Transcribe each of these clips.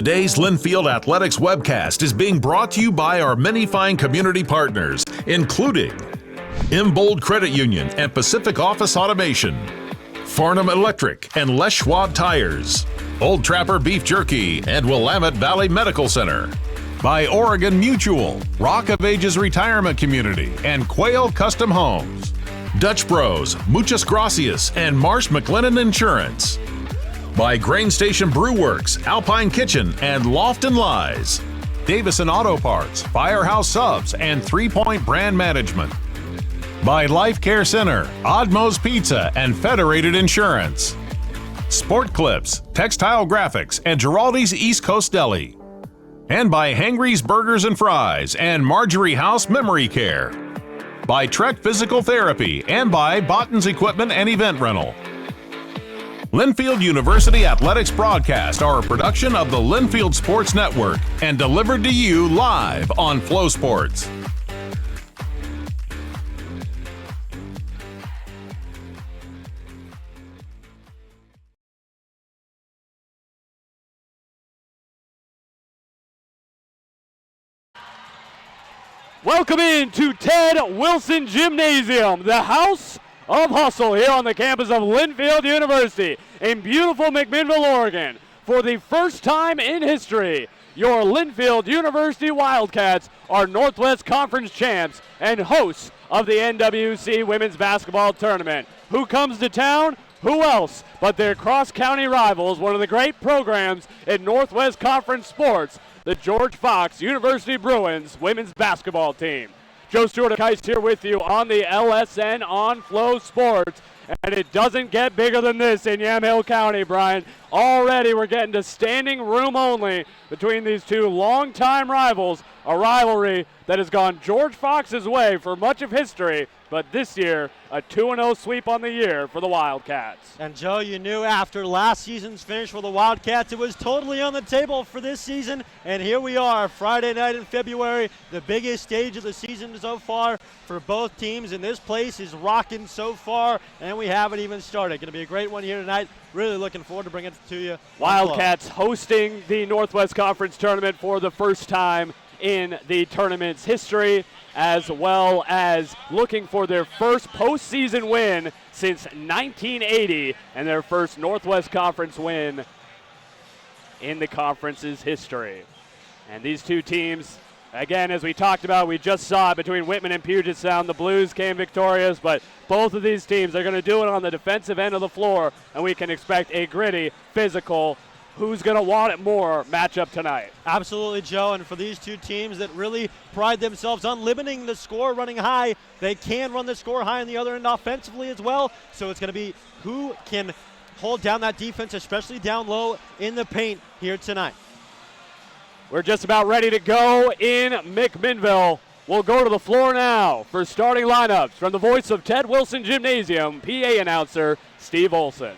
Today's Linfield Athletics webcast is being brought to you by our many fine community partners, including Imbold Credit Union and Pacific Office Automation, Farnham Electric and Les Schwab Tires, Old Trapper Beef Jerky and Willamette Valley Medical Center, by Oregon Mutual, Rock of Ages Retirement Community, and Quail Custom Homes, Dutch Bros, Muchas Gracias, and Marsh McLennan Insurance, by Grain Station Brew Works, Alpine Kitchen, and Lofton Lies, Davison Auto Parts, Firehouse Subs, and 3 Point Brand Management, by Life Care Center, Oddmo's Pizza, and Federated Insurance, Sport Clips, Textile Graphics, and Giraldi's East Coast Deli, and by Hangry's Burgers and Fries and Marjorie House Memory Care, by Trek Physical Therapy, and by Botton's Equipment and Event Rental. Linfield University Athletics broadcasts are a production of the Linfield Sports Network and delivered to you live on Flow Sports. Welcome in to Ted Wilson Gymnasium, the house of hustle here on the campus of Linfield University in beautiful McMinnville, Oregon. For the first time in history, your Linfield University Wildcats are Northwest Conference champs and hosts of the NWC Women's Basketball Tournament. Who comes to town? Who else but their cross-county rivals, one of the great programs in Northwest Conference sports, the George Fox University Bruins women's basketball team. Joe Stewart of Kice here with you on the LSN on Flow Sports. And it doesn't get bigger than this in Yamhill County, Brian. Already we're getting to standing room only between these two longtime rivals, a rivalry that has gone George Fox's way for much of history, but this year, a 2-0 sweep on the year for the Wildcats. And Joe, you knew after last season's finish for the Wildcats, it was totally on the table for this season. And here we are, Friday night in February, the biggest stage of the season so far for both teams. And this place is rocking so far, and we haven't even started. Going to be a great one here tonight. Really looking forward to bringing it to you. Wildcats hosting the Northwest Conference Tournament for the first time in the tournament's history, as well as looking for their first postseason win since 1980 and their first Northwest Conference win in the conference's history. And these two teams, again, as we talked about, we just saw it between Whitman and Puget Sound. The Blues came victorious, but both of these teams are going to do it on the defensive end of the floor, and we can expect a gritty, physical, who's going to want it more matchup tonight. Absolutely, Joe. And for these two teams that really pride themselves on limiting the score, running high, they can run the score high on the other end offensively as well. So it's going to be who can hold down that defense, especially down low in the paint here tonight. We're just about ready to go in McMinnville. We'll go to the floor now for starting lineups from the voice of Ted Wilson Gymnasium, PA announcer Steve Olson.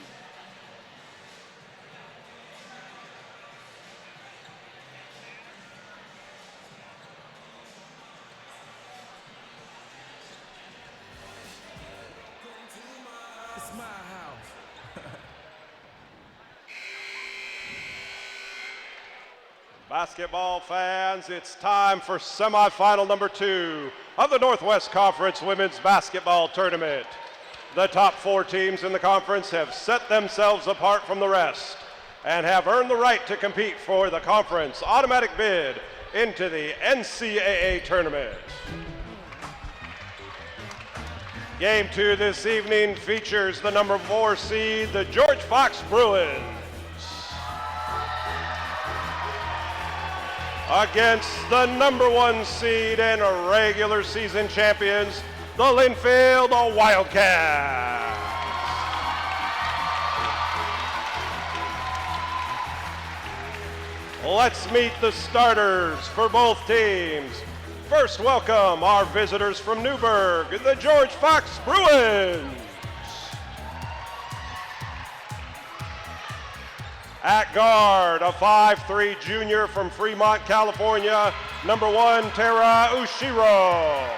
Basketball fans, it's time for semifinal number 2 of the Northwest Conference Women's Basketball Tournament. The top 4 teams in the conference have set themselves apart from the rest and have earned the right to compete for the conference automatic bid into the NCAA tournament. Game 2 this evening features the number 4 seed, the George Fox Bruins, against the number 1 seed and regular season champions, the Linfield Wildcats. Let's meet the starters for both teams. First, welcome our visitors from Newburgh, the George Fox Bruins. At guard, a 5'3" junior from Fremont, California, number 1, Tara Ushiro.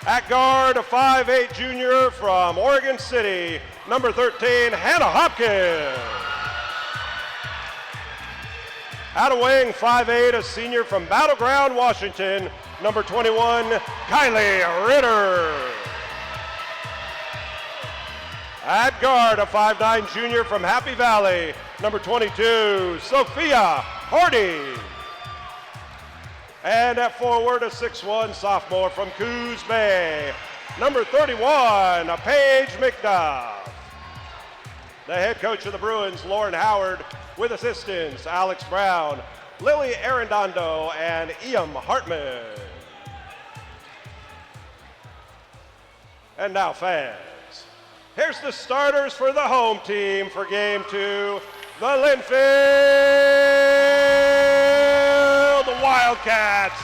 At guard, a 5'8" junior from Oregon City, number 13, Hannah Hopkins. Out of wing, 5'8", a senior from Battleground, Washington, number 21, Kylie Ritter. At guard, a 5'9" junior from Happy Valley, number 22, Sophia Hardy. And at forward, a 6'1" sophomore from Coos Bay, number 31, Paige McDuff. The head coach of the Bruins, Lauren Howard, with assistants Alex Brown, Lily Arredondo, and Ian Hartman. And now, fans, here's the starters for the home team for Game 2, the Linfield Wildcats.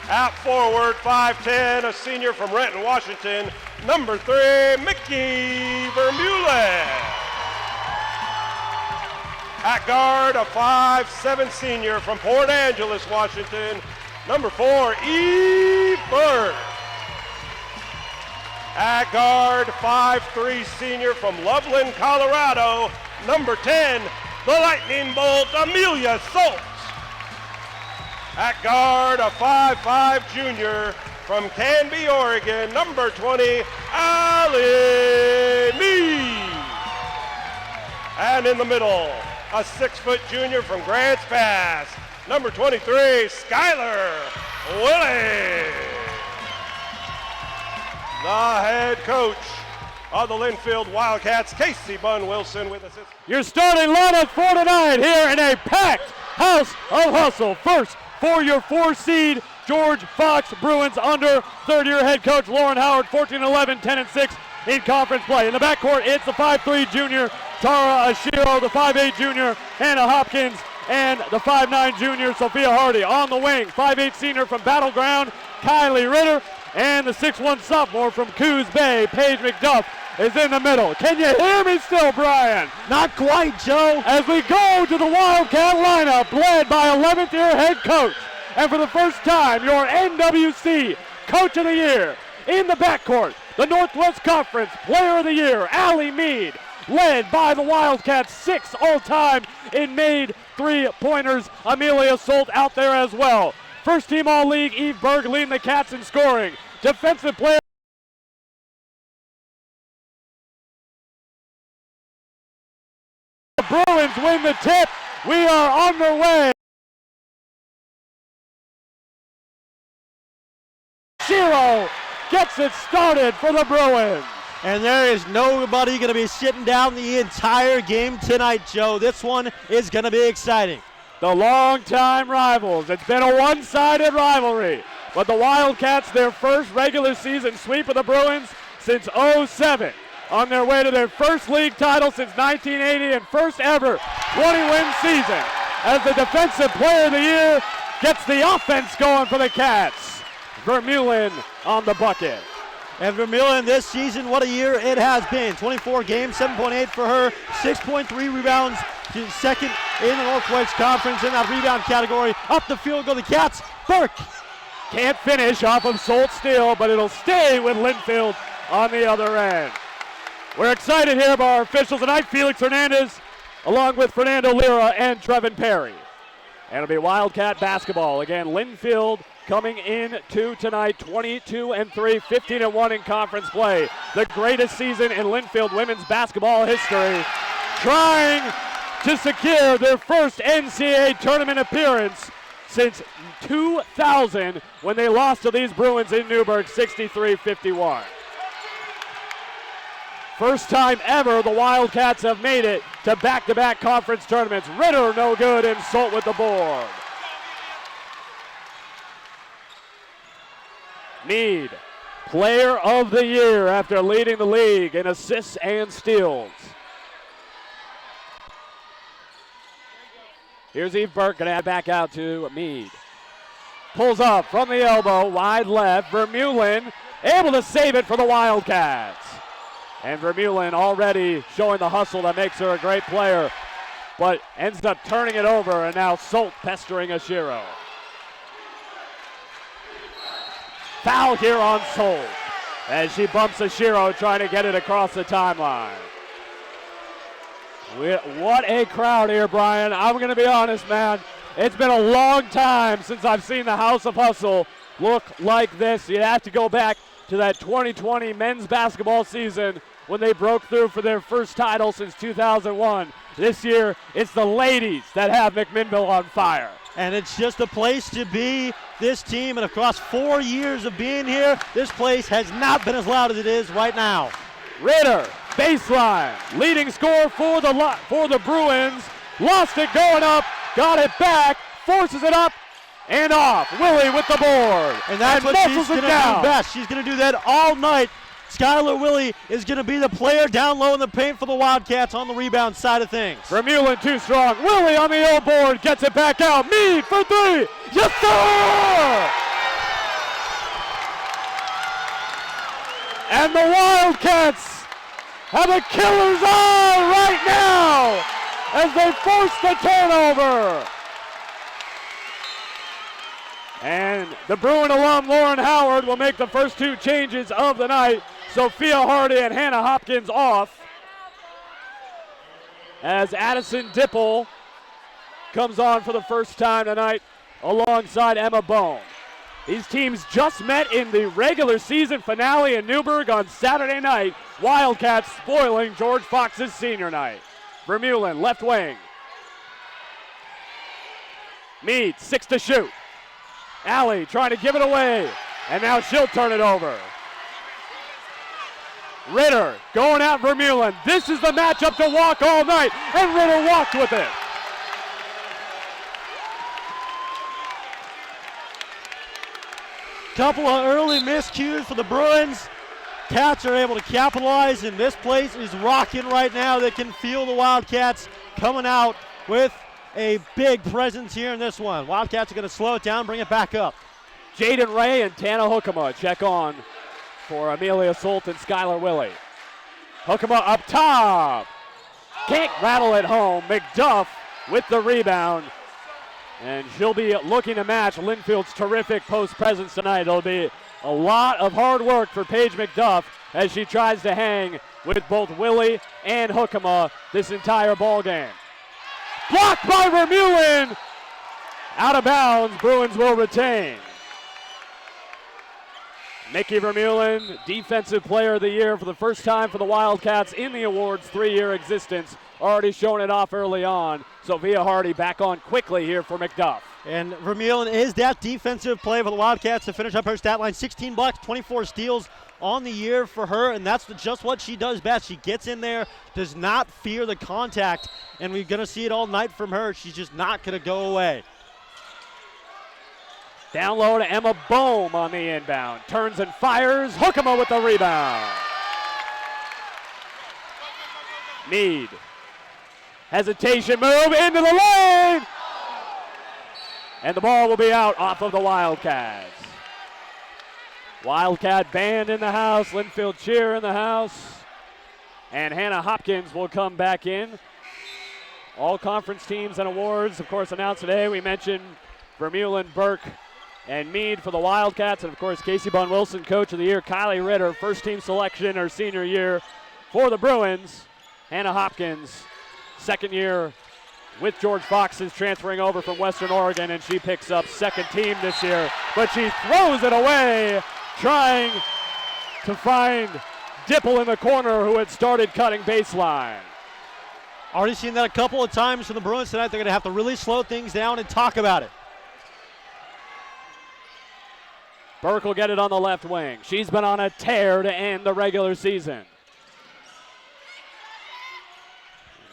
At forward, 5'10", a senior from Renton, Washington, number 3, Mickey Vermeulen. At guard, a 5'7" senior from Port Angeles, Washington, number 4, Eve Burke. At guard, 5'3" senior from Loveland, Colorado, number 10, the Lightning Bolt, Amelia Soltz. At guard, a 5'5" junior from Canby, Oregon, number 20, Allie Mead. And in the middle, a 6-foot junior from Grants Pass, number 23, Skylar Willie. The head coach of the Linfield Wildcats, Casey Bunn Wilson, with assistance. Your starting lineup for tonight here in a packed house of hustle. First, for your 4-seed George Fox Bruins under third-year head coach Lauren Howard, 14-11, 10-6 in conference play. In the backcourt, it's the 5'3" junior Tara Ashiro, the 5'8" junior Hannah Hopkins, and the 5'9" junior Sophia Hardy. On the wing, 5'8" senior from Battleground, Kylie Ritter, and the 6'1" sophomore from Coos Bay, Paige McDuff, is in the middle. Can you hear me still, Brian? Not quite, Joe. As we go to the Wildcat lineup, led by 11th-year head coach, and for the first time, your NWC Coach of the Year. In the backcourt, the Northwest Conference Player of the Year, Allie Mead, led by the Wildcats, 6 all-time in made three-pointers. Amelia Solt out there as well. First team All-League, Eve Berg leading the Cats in scoring. Defensive player. The Bruins win the tip. We are on the way. Shiro gets it started for the Bruins. And there is nobody going to be sitting down the entire game tonight, Joe. This one is going to be exciting. The longtime rivals. It's been a one-sided rivalry. But the Wildcats, their first regular season sweep of the Bruins since '07. On their way to their first league title since 1980 and first ever 20-win season. As the defensive player of the year gets the offense going for the Cats. Vermeulen on the bucket. And Vermeulen this season, what a year it has been. 24 games, 7.8 for her, 6.3 rebounds, second in the Northwest Conference in that rebound category. Up the field go the Cats. Burke can't finish off of Solt steal, but it'll stay with Linfield on the other end. We're excited here by our officials tonight, Felix Hernandez, along with Fernando Lira and Trevin Perry. And it'll be Wildcat basketball. Again, Linfield coming in to tonight 22-3, 15-1 in conference play. The greatest season in Linfield women's basketball history. Trying to secure their first NCAA tournament appearance since 2000 when they lost to these Bruins in Newburgh 63-51. First time ever the Wildcats have made it to back-to-back conference tournaments. Ritter no good and Solt with the board. Mead, player of the year after leading the league in assists and steals. Here's Eve Burke, gonna add back out to Mead. Pulls up from the elbow, wide left. Vermeulen able to save it for the Wildcats. And Vermeulen already showing the hustle that makes her a great player, but ends up turning it over, and now Solt pestering Ashiro. Foul here on Solt as she bumps Ashiro trying to get it across the timeline. What a crowd here, Brian. I'm going to be honest, man. It's been a long time since I've seen the House of Hustle look like this. You have to go back to that 2020 men's basketball season when they broke through for their first title since 2001. This year, it's the ladies that have McMinnville on fire. And it's just a place to be, this team, and across 4 years of being here, this place has not been as loud as it is right now. Ritter, baseline, leading scorer for the Bruins. Lost it going up, got it back, forces it up, and off. Willie with the board. And that's what she's going to do best. She's going to do that all night. Skylar Willie is going to be the player down low in the paint for the Wildcats on the rebound side of things. Vermeulen too strong. Willie on the old board, gets it back out. Mead for three. Yes, sir! And the Wildcats have a killer's eye right now as they force the turnover. And the Bruin alum Lauren Howard will make the first two changes of the night. Sophia Hardy and Hannah Hopkins off. As Addison Dipple comes on for the first time tonight alongside Emma Bone. These teams just met in the regular season finale in Newburgh on Saturday night. Wildcats spoiling George Fox's senior night. Vermeulen, left wing. Mead, 6 to shoot. Allie trying to give it away, and now she'll turn it over. Ritter going at Vermeulen. This is the matchup to walk all night, and Ritter walked with it. Couple of early miscues for the Bruins. Cats are able to capitalize, and this place is rocking right now. They can feel the Wildcats coming out with a big presence here in this one. Wildcats are going to slow it down, bring it back up. Jaden Ray and Tana Hookema check on for Amelia Solt and Skylar Willie. Hookema up top. Can't rattle it home. McDuff with the rebound. And she'll be looking to match Linfield's terrific post presence tonight. It'll be a lot of hard work for Paige McDuff as she tries to hang with both Willie and Hookema this entire ball game. Blocked by Vermeulen. Out of bounds, Bruins will retain. Nikki Vermeulen, Defensive Player of the Year for the first time for the Wildcats in the awards' 3-year existence. Already showing it off early on. Sophia Hardy back on quickly here for McDuff. And Vermeulen is that defensive player for the Wildcats to finish up her stat line. 16 blocks, 24 steals on the year for her, and that's just what she does best. She gets in there, does not fear the contact, and we're going to see it all night from her. She's just not going to go away. Down low to Emma Bohm on the inbound. Turns and fires. Hookema with the rebound. Mead. Hesitation move into the lane. And the ball will be out off of the Wildcats. Wildcat band in the house. Linfield cheer in the house. And Hannah Hopkins will come back in. All conference teams and awards, of course, announced today. We mentioned Vermeulen, Burke, and Mead for the Wildcats. And, of course, Casey Bun Wilson, Coach of the Year. Kylie Ritter, first-team selection her senior year for the Bruins. Hannah Hopkins, second year with George Fox, is transferring over from Western Oregon, and she picks up second team this year. But she throws it away, trying to find Dipple in the corner, who had started cutting baseline. Already seen that a couple of times from the Bruins tonight. They're going to have to really slow things down and talk about it. Burke will get it on the left wing. She's been on a tear to end the regular season.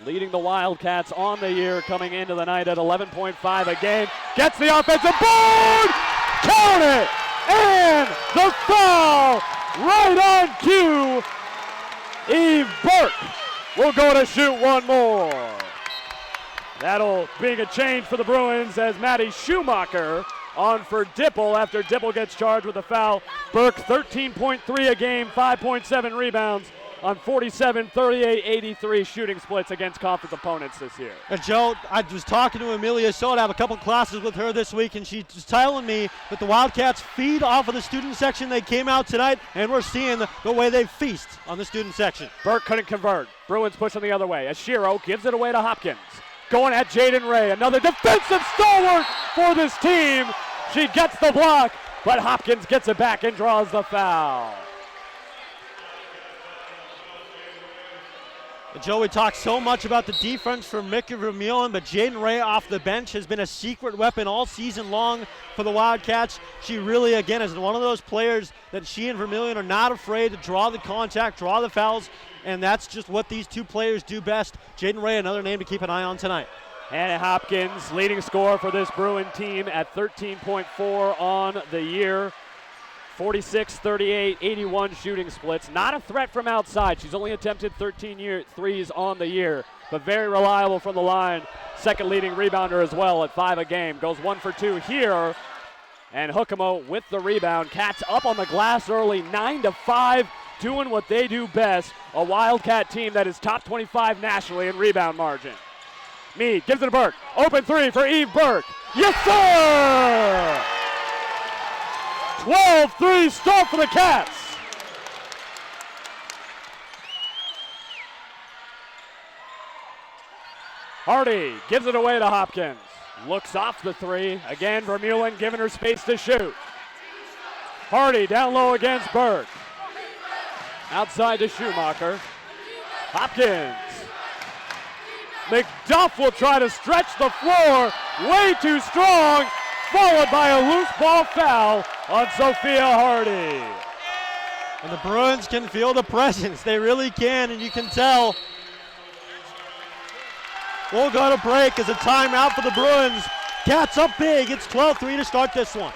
Leading the Wildcats on the year, coming into the night at 11.5 a game. Gets the offensive board! Count it! And the foul right on cue. Eve Burke will go to shoot one more. That'll be a change for the Bruins as Maddie Schumacher on for Dipple after Dipple gets charged with a foul. Burke 13.3 a game, 5.7 rebounds, on 47, 38, 83 shooting splits against conference opponents this year. And Joe, I was talking to Amelia Soto. I have a couple classes with her this week, and she was telling me that the Wildcats feed off of the student section. They came out tonight, and we're seeing the way they feast on the student section. Burke couldn't convert. Bruins pushing the other way. Ashiro gives it away to Hopkins. Going at Jaden Ray. Another defensive stalwart for this team. She gets the block, but Hopkins gets it back and draws the foul. Joe, we talked so much about the defense for Mickey Vermeulen, but Jaden Ray off the bench has been a secret weapon all season long for the Wildcats. She really, again, is one of those players that she and Vermeulen are not afraid to draw the contact, draw the fouls, and that's just what these two players do best. Jaden Ray, another name to keep an eye on tonight. Hannah Hopkins, leading scorer for this Bruin team at 13.4 on the year. 46, 38, 81 shooting splits. Not a threat from outside. She's only attempted 13 threes on the year, but very reliable from the line. Second leading rebounder as well at 5 a game. Goes 1 for 2 here. And Hookamo with the rebound. Cats up on the glass early, 9-5, doing what they do best. A Wildcat team that is top 25 nationally in rebound margin. Meade gives it to Burke. Open three for Eve Burke. Yes, sir! 12-3 start for the Cats. Hardy gives it away to Hopkins. Looks off the three. Again, Vermeulen giving her space to shoot. Hardy down low against Burke. Outside to Schumacher. Hopkins. McDuff will try to stretch the floor. Way too strong. Followed by a loose ball foul on Sophia Hardy. And the Bruins can feel the presence. They really can, and you can tell. We'll go to break as a timeout for the Bruins. Cats up big. It's 12-3 to start this one.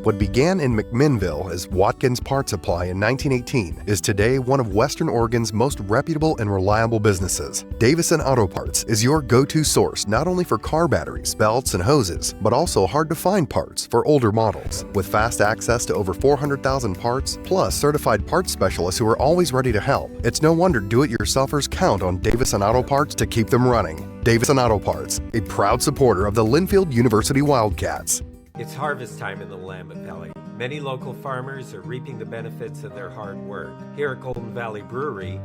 What began in McMinnville as Watkins Part Supply in 1918 is today one of Western Oregon's most reputable and reliable businesses. Davison Auto Parts is your go-to source not only for car batteries, belts, and hoses, but also hard-to-find parts for older models. With fast access to over 400,000 parts, plus certified parts specialists who are always ready to help, it's no wonder do-it-yourselfers count on Davison Auto Parts to keep them running. Davison Auto Parts, a proud supporter of the Linfield University Wildcats. It's harvest time in the Willamette Valley. Many local farmers are reaping the benefits of their hard work. Here at Golden Valley Brewery,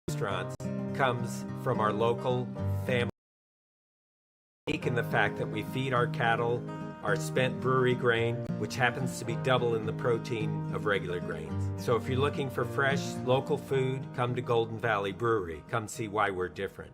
restaurants comes from our local family. Unique in the fact that we feed our cattle our spent brewery grain, which happens to be double in the protein of regular grains. So if you're looking for fresh, local food, come to Golden Valley Brewery. Come see why we're different.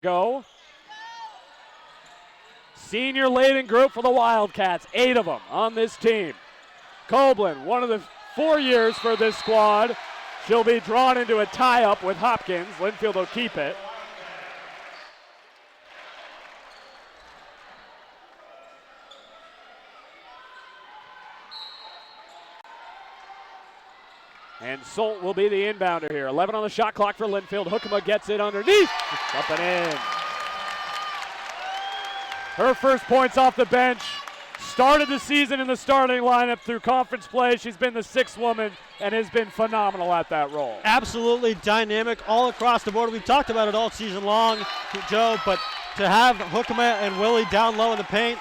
Go. Senior laden group for the Wildcats, 8 of them on this team. Coblin, one of the 4 years for this squad. She'll be drawn into a tie-up with Hopkins. Linfield will keep it. And Solt will be the inbounder here. 11 on the shot clock for Linfield. Hookema gets it underneath. Up and in. Her first points off the bench. Started the season in the starting lineup through conference play. She's been the 6th woman and has been phenomenal at that role. Absolutely dynamic all across the board. We've talked about it all season long, Joe, but to have Hookema and Willie down low in the paint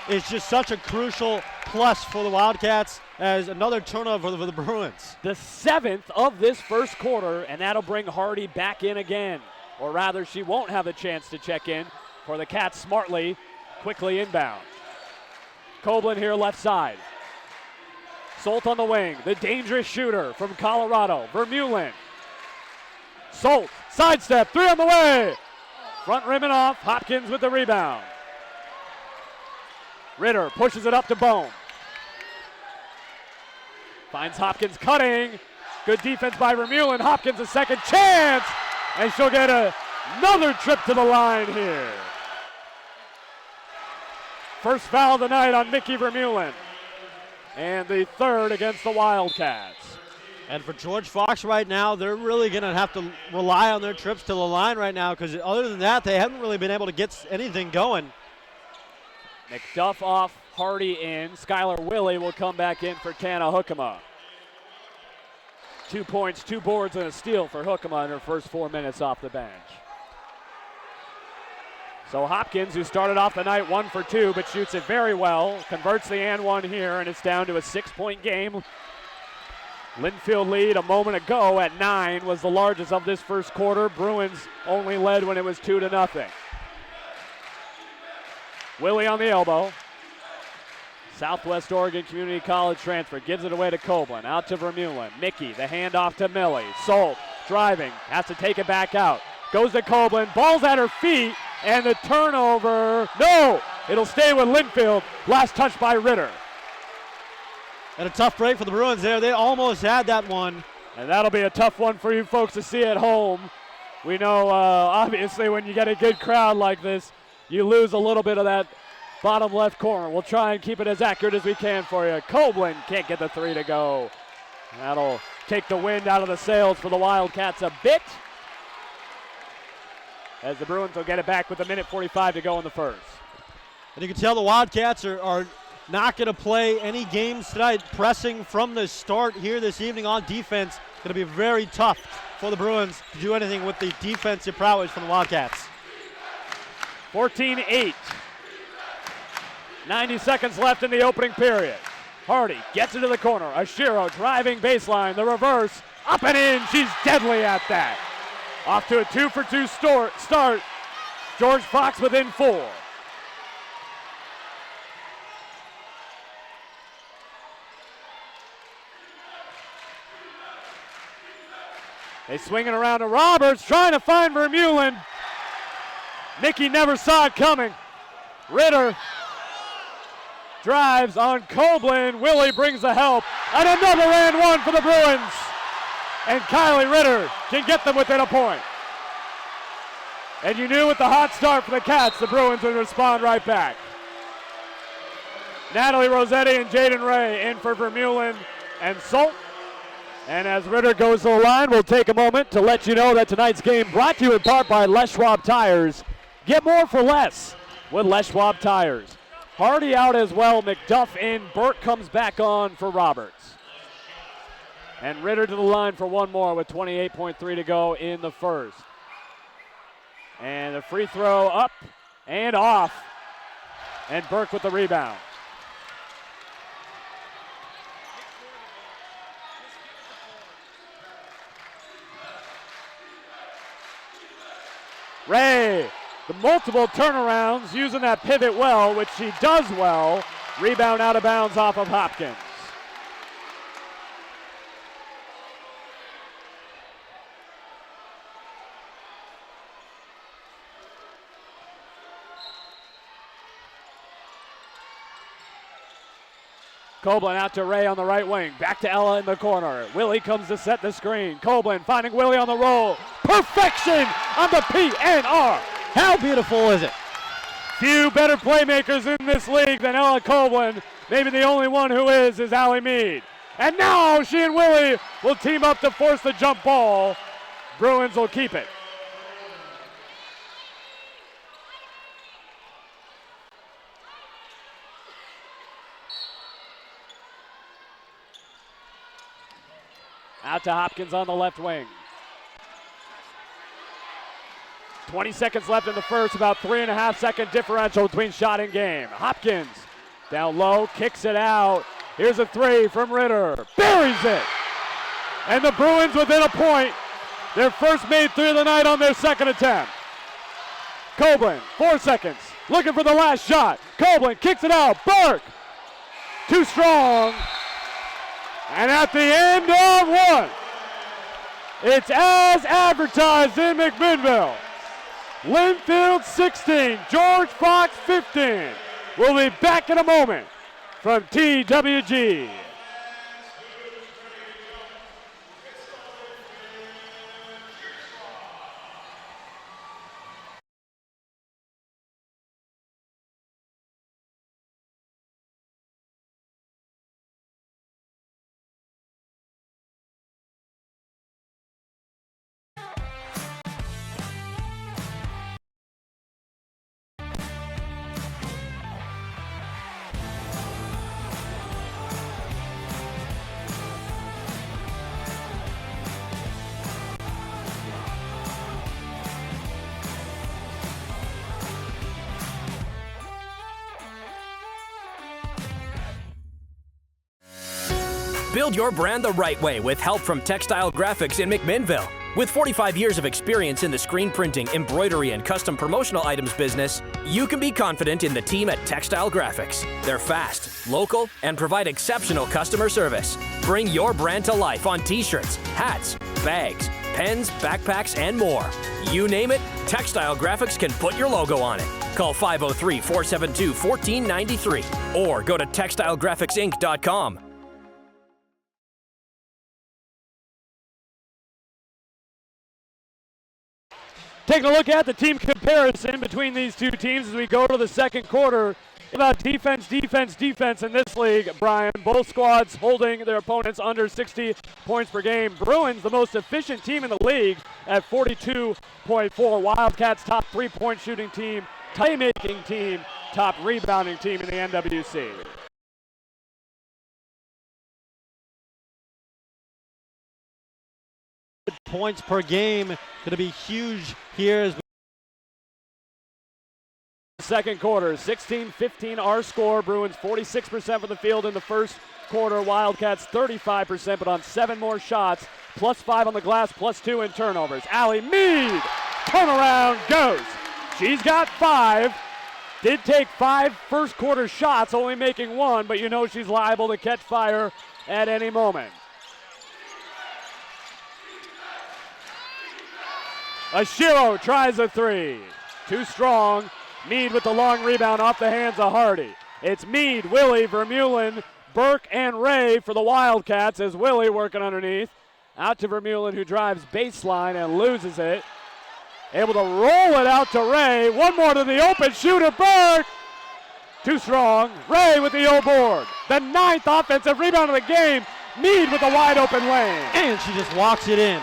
is just such a crucial plus for the Wildcats as another turnover for the Bruins. The 7th of this first quarter, and that'll bring Hardy back in again. Or rather, she won't have a chance to check in for the Cats smartly, quickly inbound. Coblin here left side. Solt on the wing, the dangerous shooter from Colorado, Vermeulen. Solt, sidestep, 3 on the way. Front rim and off, Hopkins with the rebound. Ritter pushes it up to Bone. Finds Hopkins cutting. Good defense by Vermeulen. Hopkins a second chance, and she'll get another trip to the line here. First foul of the night on Mickey Vermeulen. And the 3rd against the Wildcats. And for George Fox right now, they're really going to have to rely on their trips to the line right now because other than that, they haven't really been able to get anything going. McDuff off, Hardy in. Skylar Willie will come back in for Tana Hookema. 2 points, 2 boards, and a steal for Hookema in her first 4 minutes off the bench. So Hopkins, who started off the night 1 for 2, but shoots it very well, converts the and one here, and it's down to a 6-point game. Linfield lead a moment ago at 9 was the largest of this first quarter. Bruins only led when it was 2-0. Willie on the elbow. Southwest Oregon Community College transfer, gives it away to Coblin, out to Vermeulen. Mickey, the handoff to Millie. Solt, driving, has to take it back out. Goes to Coblin, ball's at her feet, and the turnover, no! It'll stay with Linfield. Last touch by Ritter. And a tough break for the Bruins there. They almost had that one. And that'll be a tough one for you folks to see at home. We know, obviously, when you get a good crowd like this, you lose a little bit of that bottom left corner. We'll try and keep it as accurate as we can for you. Coblin can't get the 3 to go. That'll take the wind out of the sails for the Wildcats a bit, as the Bruins will get it back with 1:45 to go in the first. And you can tell the Wildcats are not going to play any games tonight. Pressing from the start here this evening on defense. Going to be very tough for the Bruins to do anything with the defensive prowess from the Wildcats. 14-8. 90 seconds left in the opening period. Hardy gets into the corner. Ashiro driving baseline. The reverse. Up and in. She's deadly at that. Off to a 2-for-2 start. George Fox within 4. They swing it around to Roberts, trying to find Vermeulen. Mickey never saw it coming. Ritter drives on Coblin. Willie brings the help. And another and one for the Bruins. And Kylie Ritter can get them within a point. And you knew with the hot start for the Cats, the Bruins would respond right back. Natalie Rossetti and Jaden Ray in for Vermeulen and Solt. And as Ritter goes to the line, we'll take a moment to let you know that tonight's game brought to you in part by Les Schwab Tires. Get more for less with Les Schwab Tires. Hardy out as well, McDuff in, Burke comes back on for Roberts. And Ritter to the line for one more with 28.3 to go in the first. And the free throw up and off. And Burke with the rebound. Ray, the multiple turnarounds, using that pivot well, which she does well. Rebound out of bounds off of Hopkins. Coblin out to Ray on the right wing. Back to Ella in the corner. Willie comes to set the screen. Coblin finding Willie on the roll. Perfection on the PNR. How beautiful is it? Few better playmakers in this league than Ella Coblin. Maybe the only one who is Allie Mead. And now she and Willie will team up to force the jump ball. Bruins will keep it. Out to Hopkins on the left wing. 20 seconds left in the first, about 3.5 second differential between shot and game. Hopkins down low, kicks it out. Here's a three from Ritter. Buries it! And the Bruins within a point. Their first made three of the night on their second attempt. Coblin, 4 seconds, looking for the last shot. Coblin kicks it out. Burke, too strong. And at the end of one, it's as advertised in McMinnville. Linfield 16, George Fox 15. We'll be back in a moment from TWG. Build your brand the right way with help from Textile Graphics in McMinnville. With 45 years of experience in the screen printing, embroidery, and custom promotional items business, you can be confident in the team at Textile Graphics. They're fast, local, and provide exceptional customer service. Bring your brand to life on t-shirts, hats, bags, pens, backpacks, and more. You name it, Textile Graphics can put your logo on it. Call 503-472-1493 or go to textilegraphicsinc.com. Taking a look at the team comparison between these two teams as we go to the second quarter. About defense in this league, Brian. Both squads holding their opponents under 60 points per game. Bruins, the most efficient team in the league at 42.4. Wildcats, top three-point shooting team, playmaking team, top rebounding team in the NWC. Points per game going to be huge here as second quarter, 16-15 our score. Bruins 46% from the field in the first quarter. Wildcats 35%, but on 7 more shots, +5 on the glass, +2 in turnovers. Allie Mead, turnaround goes. She's got 5. Did take 5 first quarter shots, only making 1, but you know she's liable to catch fire at any moment. Ashiro tries a 3. Too strong. Mead with the long rebound off the hands of Hardy. It's Mead, Willie, Vermeulen, Burke, and Ray for the Wildcats as Willie working underneath. Out to Vermeulen, who drives baseline and loses it. Able to roll it out to Ray. One more to the open shooter, Burke. Too strong. Ray with the O-board. The 9th offensive rebound of the game. Mead with a wide open lane. and she just walks it in.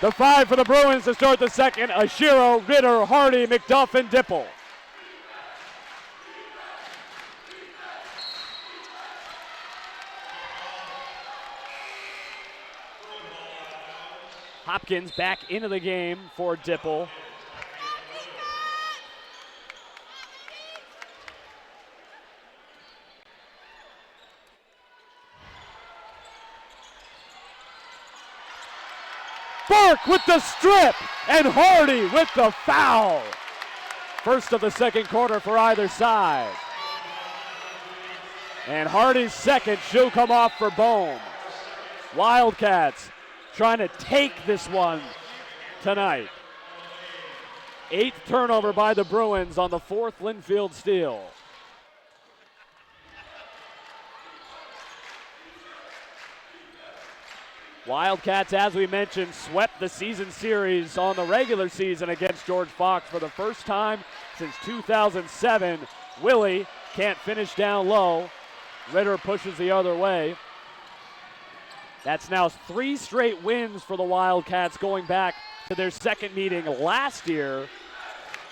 The 5 for the Bruins to start the second. Ashiro, Ritter, Hardy, McDuff, and Dipple. Hopkins back into the game for Dipple. Burke with the strip and Hardy with the foul. First of the second quarter for either side. And Hardy's second should come off for Bohm. Wildcats trying to take this one tonight. 8th turnover by the Bruins on the 4th Linfield steal. Wildcats, as we mentioned, swept the season series on the regular season against George Fox for the first time since 2007. Willie can't finish down low. Ritter pushes the other way. That's now 3 straight wins for the Wildcats going back to their second meeting last year,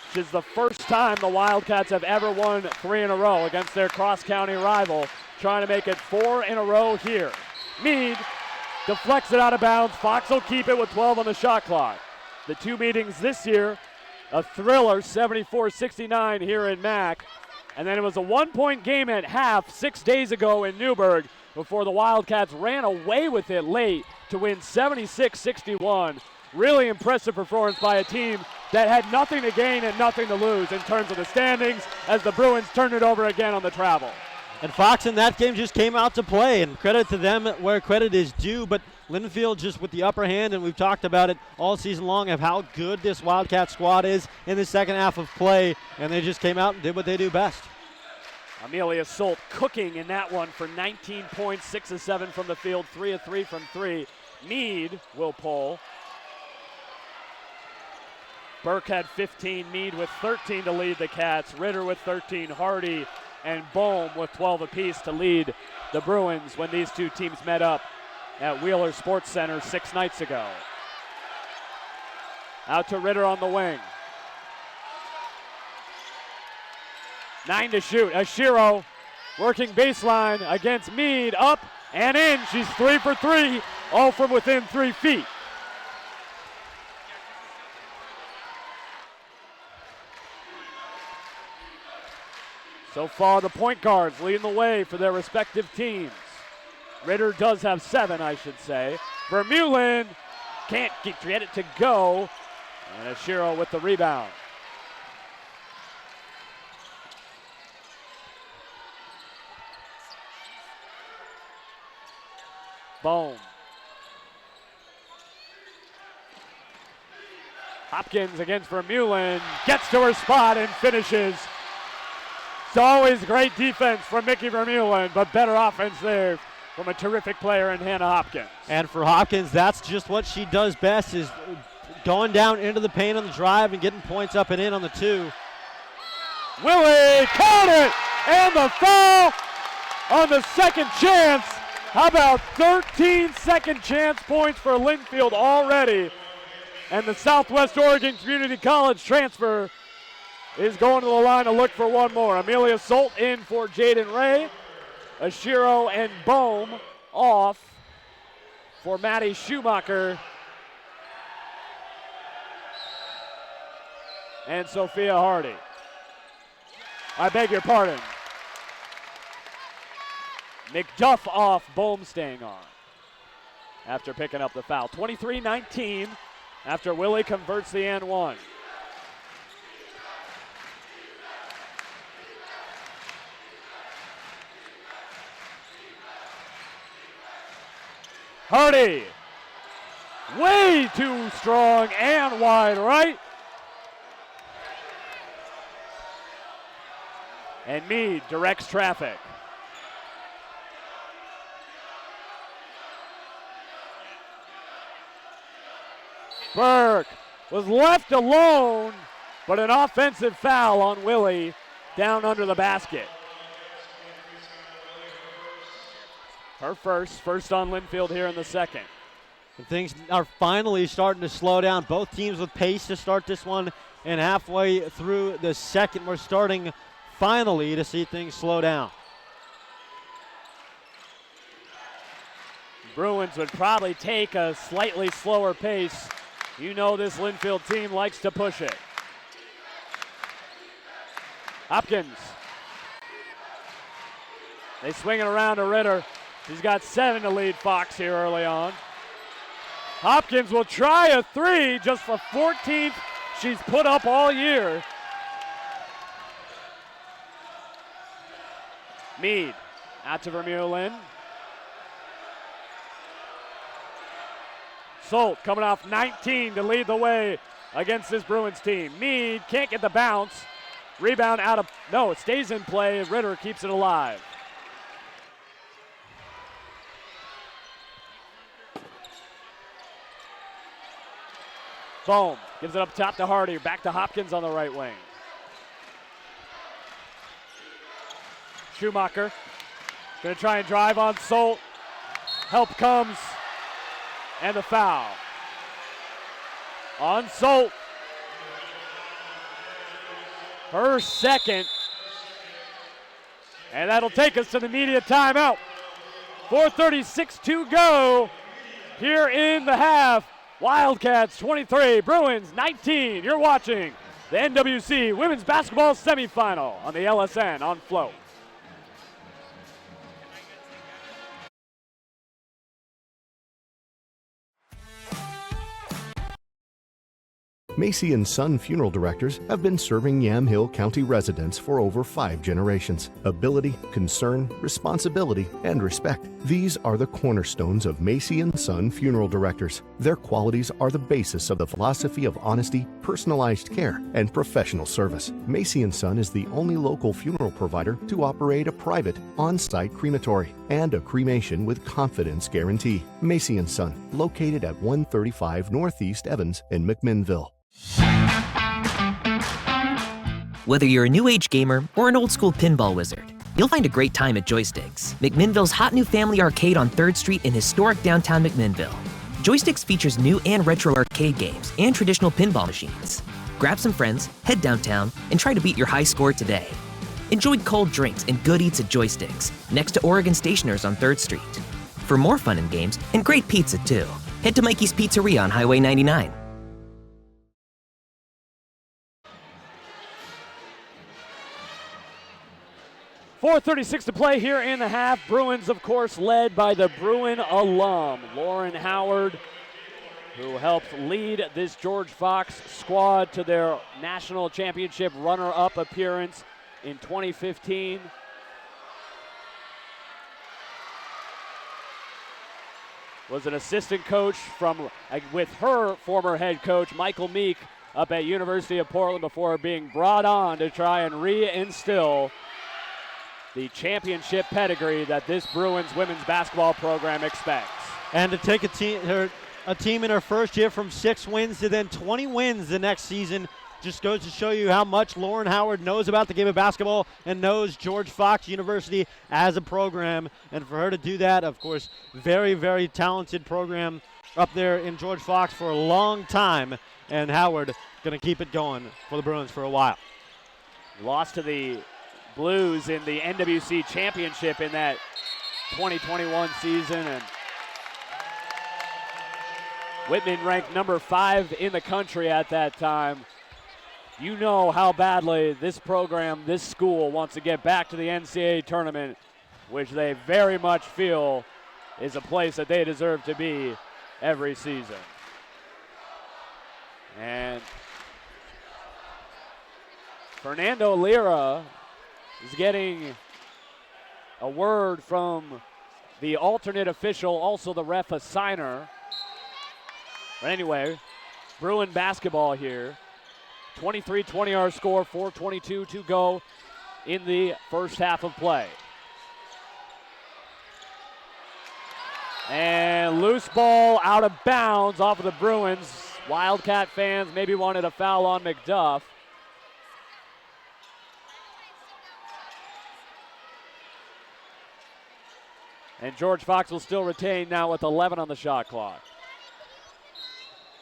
which is the first time the Wildcats have ever won 3 in a row against their cross-county rival, trying to make it 4 in a row here. Meade deflects it out of bounds. Fox will keep it with 12 on the shot clock. The 2 meetings this year, a thriller, 74-69 here in Mac. And then it was a 1-point game at half 6 days ago in Newburgh before the Wildcats ran away with it late to win 76-61. Really impressive performance by a team that had nothing to gain and nothing to lose in terms of the standings as the Bruins turned it over again on the travel. And Fox in that game just came out to play, and credit to them where credit is due, but Linfield just with the upper hand, and we've talked about it all season long of how good this Wildcat squad is in the second half of play, and they just came out and did what they do best. Amelia Solt cooking in that one for 19 points, 6 of 7 from the field, 3 of 3 from 3. Meade will pull. Burke had 15, Meade with 13 to lead the Cats, Ritter with 13, Hardy and Bohm with 12 apiece to lead the Bruins when these two teams met up at Wheeler Sports Center 6 nights ago. Out to Ritter on the wing. 9 to shoot. Ashiro working baseline against Meade. Up and in. She's 3 for 3, all from within 3 feet. So far, the point guards leading the way for their respective teams. Ritter does have 7, I should say. Vermeulen can't get it to go. And Ashiro with the rebound. Bohm. Hopkins against Vermeulen. Gets to her spot and finishes. It's always great defense from Mickey Vermeulen, but better offense there from a terrific player in Hannah Hopkins. And for Hopkins, that's just what she does best, is going down into the paint on the drive and getting points up and in on the 2. Willie, count it! And the foul on the second chance. How about 13 second chance points for Linfield already? And the Southwest Oregon Community College transfer is going to the line to look for one more. Amelia Solt in for Jaden Ray. Ashiro and Bohm off for Maddie Schumacher and Sophia Hardy. I beg your pardon. McDuff off, Bohm staying on after picking up the foul. 23-19 after Willie converts the and one. Hardy, way too strong and wide right. And Meade directs traffic. Burke was left alone, but an offensive foul on Willie down under the basket. Her first on Linfield here in the second. And things are finally starting to slow down. Both teams with pace to start this one, and halfway through the second, we're starting finally to see things slow down. Bruins would probably take a slightly slower pace. You know this Linfield team likes to push it. Hopkins. They swing it around to Ritter. She's got 7 to lead Fox here early on. Hopkins will try a 3, just the 14th she's put up all year. Meade out to Vermeulen. Solt coming off 19 to lead the way against this Bruins team. Meade can't get the bounce. Rebound out of, no, it stays in play. Ritter keeps it alive. Foam gives it up top to Hardy. Back to Hopkins on the right wing. Schumacher going to try and drive on Solt. Help comes. And the foul. On Solt. Her second. And that'll take us to the media timeout. 4:36 to go here in the half. Wildcats 23, Bruins 19. You're watching the NWC Women's Basketball Semifinal on the LSN on Flow. Macy and Son Funeral Directors have been serving Yamhill County residents for over 5 generations. Ability, concern, responsibility, and respect. These are the cornerstones of Macy and Son Funeral Directors. Their qualities are the basis of the philosophy of honesty, personalized care, and professional service. Macy and Son is the only local funeral provider to operate a private, on-site crematory and a cremation with confidence guarantee. Macy and Son, located at 135 Northeast Evans in McMinnville. Whether you're a new age gamer or an old school pinball wizard, you'll find a great time at Joysticks, McMinnville's hot new family arcade on 3rd Street in historic downtown McMinnville. Joysticks features new and retro arcade games and traditional pinball machines. Grab some friends, head downtown, and try to beat your high score today. Enjoy cold drinks and good eats at Joysticks, next to Oregon Stationers on 3rd Street. For more fun and games, and great pizza too, head to Mikey's Pizzeria on Highway 99. 4:36 to play here in the half. Bruins, of course, led by the Bruin alum, Lauren Howard, who helped lead this George Fox squad to their national championship runner-up appearance in 2015. Was an assistant coach with her former head coach, Michael Meek, up at University of Portland before being brought on to try and reinstill the championship pedigree that this Bruins women's basketball program expects. And to take a team in her first year from 6 wins to then 20 wins the next season just goes to show you how much Lauren Howard knows about the game of basketball and knows George Fox University as a program. And for her to do that, of course, very, very talented program up there in George Fox for a long time. And Howard going to keep it going for the Bruins for a while. Lost to the Blues in the NWC championship in that 2021 season, and Whitman ranked number 5 in the country at that time. You know how badly this program, this school, wants to get back to the NCAA tournament, which they very much feel is a place that they deserve to be every season. And Fernando Lira is getting a word from the alternate official, also the ref assigner. But anyway, Bruin basketball here. 23-20 our score, 4:22 to go in the first half of play. And loose ball out of bounds off of the Bruins. Wildcat fans maybe wanted a foul on McDuff. And George Fox will still retain now with 11 on the shot clock.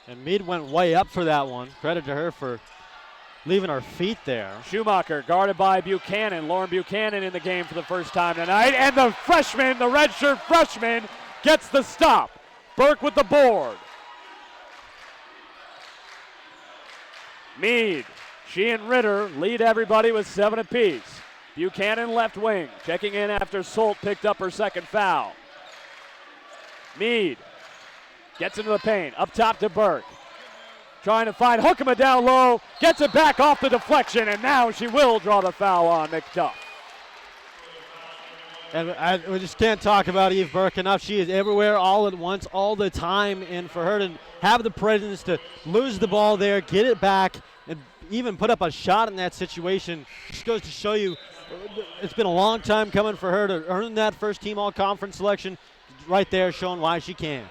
And Meade went way up for that one. Credit to her for leaving her feet there. Schumacher guarded by Buchanan. Lauren Buchanan in the game for the first time tonight. And the freshman, the redshirt freshman, gets the stop. Burke with the board. Meade, she and Ritter lead everybody with 7 apiece. Buchanan left wing, checking in after Solt picked up her second foul. Meade gets into the paint, up top to Burke. Trying to find Hookema down low, gets it back off the deflection, and now she will draw the foul on McDuff. And we just can't talk about Eve Burke enough. She is everywhere all at once, all the time, and for her to have the presence to lose the ball there, get it back, and even put up a shot in that situation just goes to show you it's been a long time coming for her to earn that first team all-conference selection. Right there showing why she can.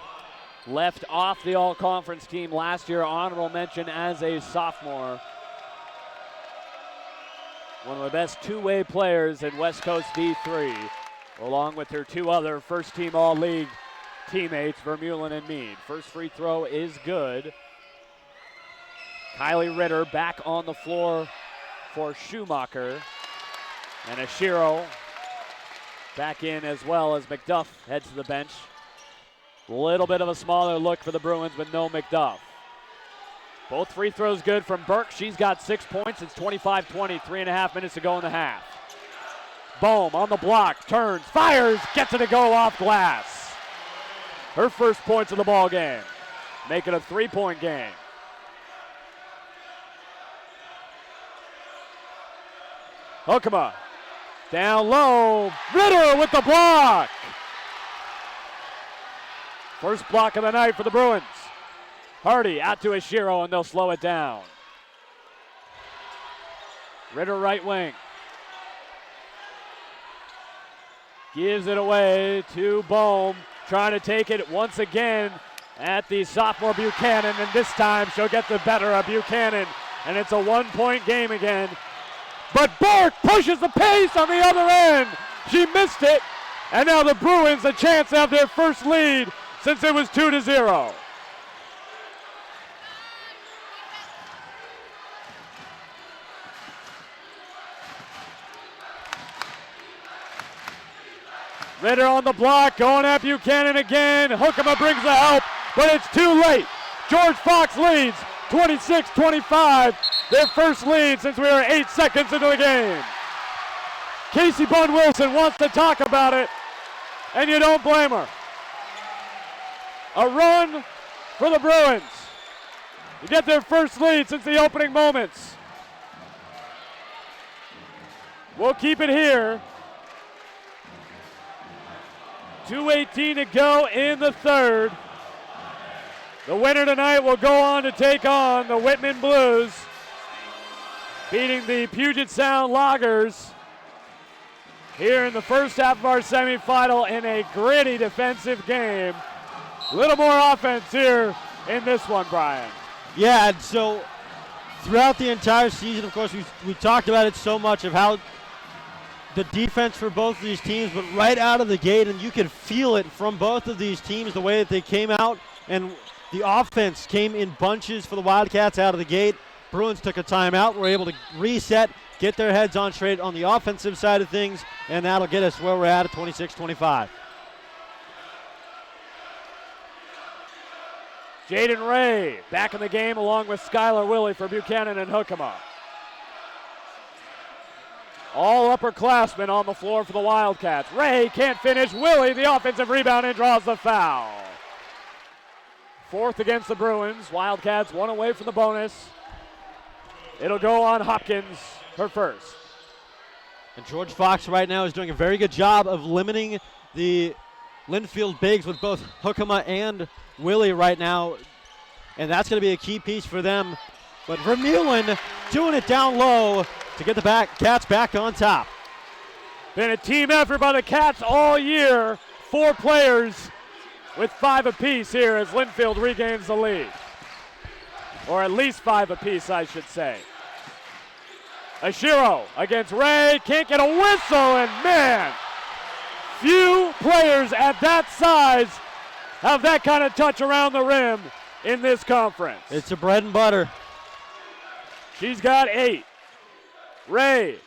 left off the all-conference team last year, honorable mention as a sophomore. One of the best two-way players in West Coast D3, along with her two other first-team All-League teammates, Vermeulen and Mead. First free throw is good. Kylie Ritter back on the floor for Schumacher. And Ashiro back in as well as McDuff heads to the bench. A little bit of a smaller look for the Bruins with no McDuff. Both free throws good from Burke. She's got 6 points. It's 25-20, 3.5 minutes to go in the half. Bohm on the block, turns, fires, gets it to go off glass. Her first points of the ball game. Make it a 3-point game. Hookema down low. Ritter with the block. First block of the night for the Bruins. Hardy out to Ashiro, and they'll slow it down. Ritter right wing. Gives it away to Bohm. Trying to take it once again at the sophomore Buchanan, and this time she'll get the better of Buchanan, and it's a 1-point game again. But Burke pushes the pace on the other end. She missed it, and now the Bruins a chance to have their first lead since it was 2-0. Ritter on the block, going at Buchanan again. Hookema brings the help, but it's too late. George Fox leads 26-25. Their first lead since we were 8 seconds into the game. Casey Bun Wilson wants to talk about it, and you don't blame her. A run for the Bruins to get their first lead since the opening moments. We'll keep it here. 2:18 to go in the third. The winner tonight will go on to take on the Whitman Blues, beating the Puget Sound Loggers here in the first half of our semifinal in a gritty defensive game. A little more offense here in this one, Brian. Yeah, and so throughout the entire season, of course, we talked about it so much of how the defense for both of these teams, but right out of the gate, and you could feel it from both of these teams, the way that they came out, and the offense came in bunches for the Wildcats out of the gate. Bruins took a timeout, were able to reset, get their heads on straight on the offensive side of things, and that'll get us where we're at 26-25. Jaden Ray back in the game along with Skylar Willie for Buchanan and Hookema. All upperclassmen on the floor for the Wildcats. Ray can't finish. Willie, the offensive rebound, and draws the foul. Fourth against the Bruins. Wildcats one away from the bonus. It'll go on Hopkins, her first. And George Fox right now is doing a very good job of limiting the Linfield bigs with both Hookema and Willie right now. And that's going to be a key piece for them. But Vermeulen doing it down low to get the Cats back on top. Been a team effort by the Cats all year. 4 players with 5 apiece here as Linfield regains the lead. Or at least 5 apiece, I should say. Ashiro against Ray, can't get a whistle, and man, few players at that size have that kind of touch around the rim in this conference. It's a bread and butter. She's got 8. Ray.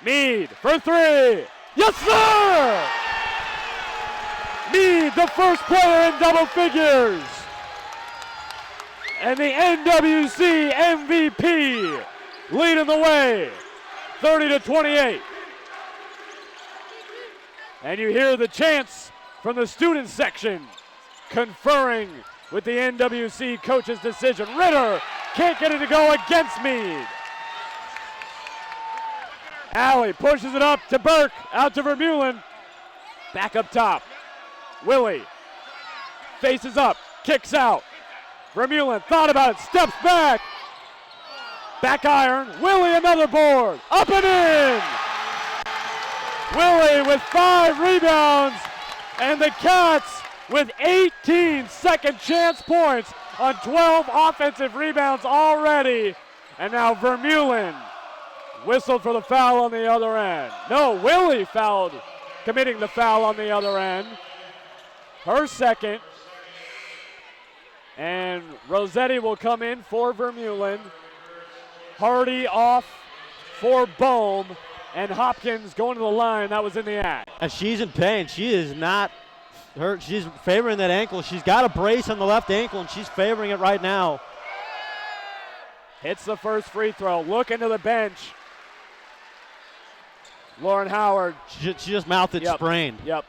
Mead for 3. Yes, sir! Mead, the first player in double figures. And the NWC MVP leading the way, 30-28. And you hear the chants from the student section conferring with the NWC coach's decision. Ritter can't get it to go against Mead. Alley pushes it up to Burke, out to Vermeulen. Back up top. Willie faces up, kicks out. Vermeulen thought about it, steps back. Back iron, Willie another board, up and in. Willie with 5 rebounds, and the Cats with 18 second chance points on 12 offensive rebounds already. And now Vermeulen whistled for the foul on the other end. No, Willie fouled, committing the foul on the other end. Her second. And Rossetti will come in for Vermeulen. Hardy off for Bohm. And Hopkins going to the line. That was in the act. And she's in pain. She is not hurt. She's favoring that ankle. She's got a brace on the left ankle, and she's favoring it right now. Hits the first free throw. Looking to the bench. Lauren Howard. She just mouthed sprained. Yep.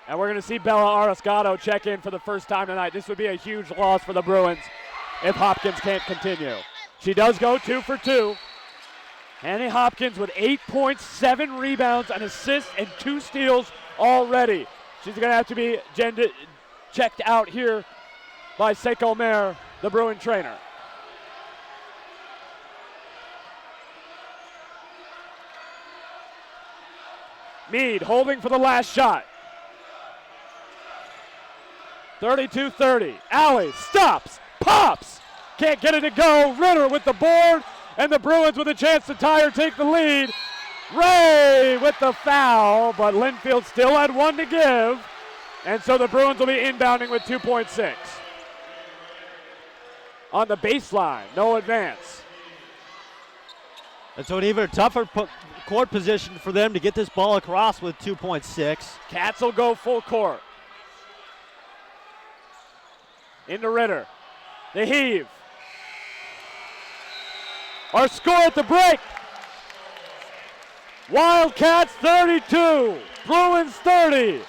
And we're going to see Bella Arascato check in for the first time tonight. This would be a huge loss for the Bruins if Hopkins can't continue. She does go 2 for 2. Annie Hopkins with 8 points, 7 rebounds, an assist, and 2 steals already. She's going to have to be checked out here by Seiko Mer, the Bruin trainer. Meade holding for the last shot. 32-30. Alley stops, pops. Can't get it to go. Ritter with the board, and the Bruins with a chance to tie or take the lead. Ray with the foul, but Linfield still had 1 to give. And so the Bruins will be inbounding with 2.6. On the baseline, no advance. And so an even tougher court position for them to get this ball across with 2.6. Cats will go full court. Into Ritter. The heave. Our score at the break. Wildcats 32, Bruins 30.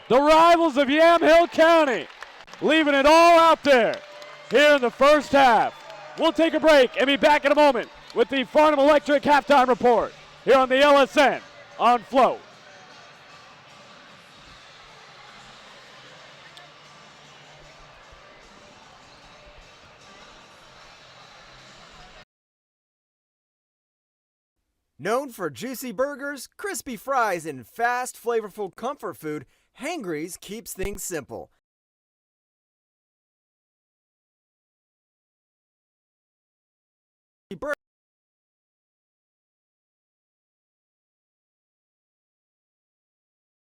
The rivals of Yamhill County leaving it all out there here in the first half. We'll take a break and be back in a moment with the Farnham Electric halftime report here on the LSN on Flow. Known for juicy burgers, crispy fries, and fast, flavorful comfort food, Hangry's keeps things simple.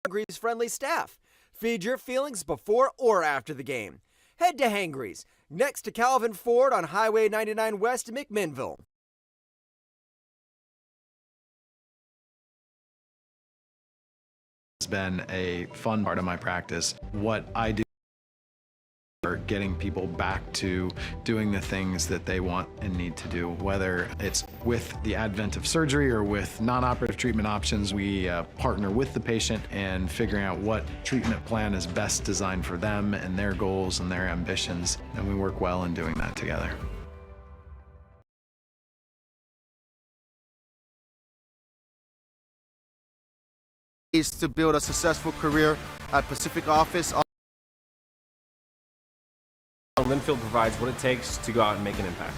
Hangry's friendly staff. Feed your feelings before or after the game. Head to Hangry's, next to Calvin Ford on Highway 99 West in McMinnville. It's been a fun part of my practice. What I do for getting people back to doing the things that they want and need to do, whether it's with the advent of surgery or with non-operative treatment options. We partner with the patient and figuring out what treatment plan is best designed for them and their goals and their ambitions, and we work well in doing that together. Is to build a successful career at Pacific Office. Linfield provides what it takes to go out and make an impact.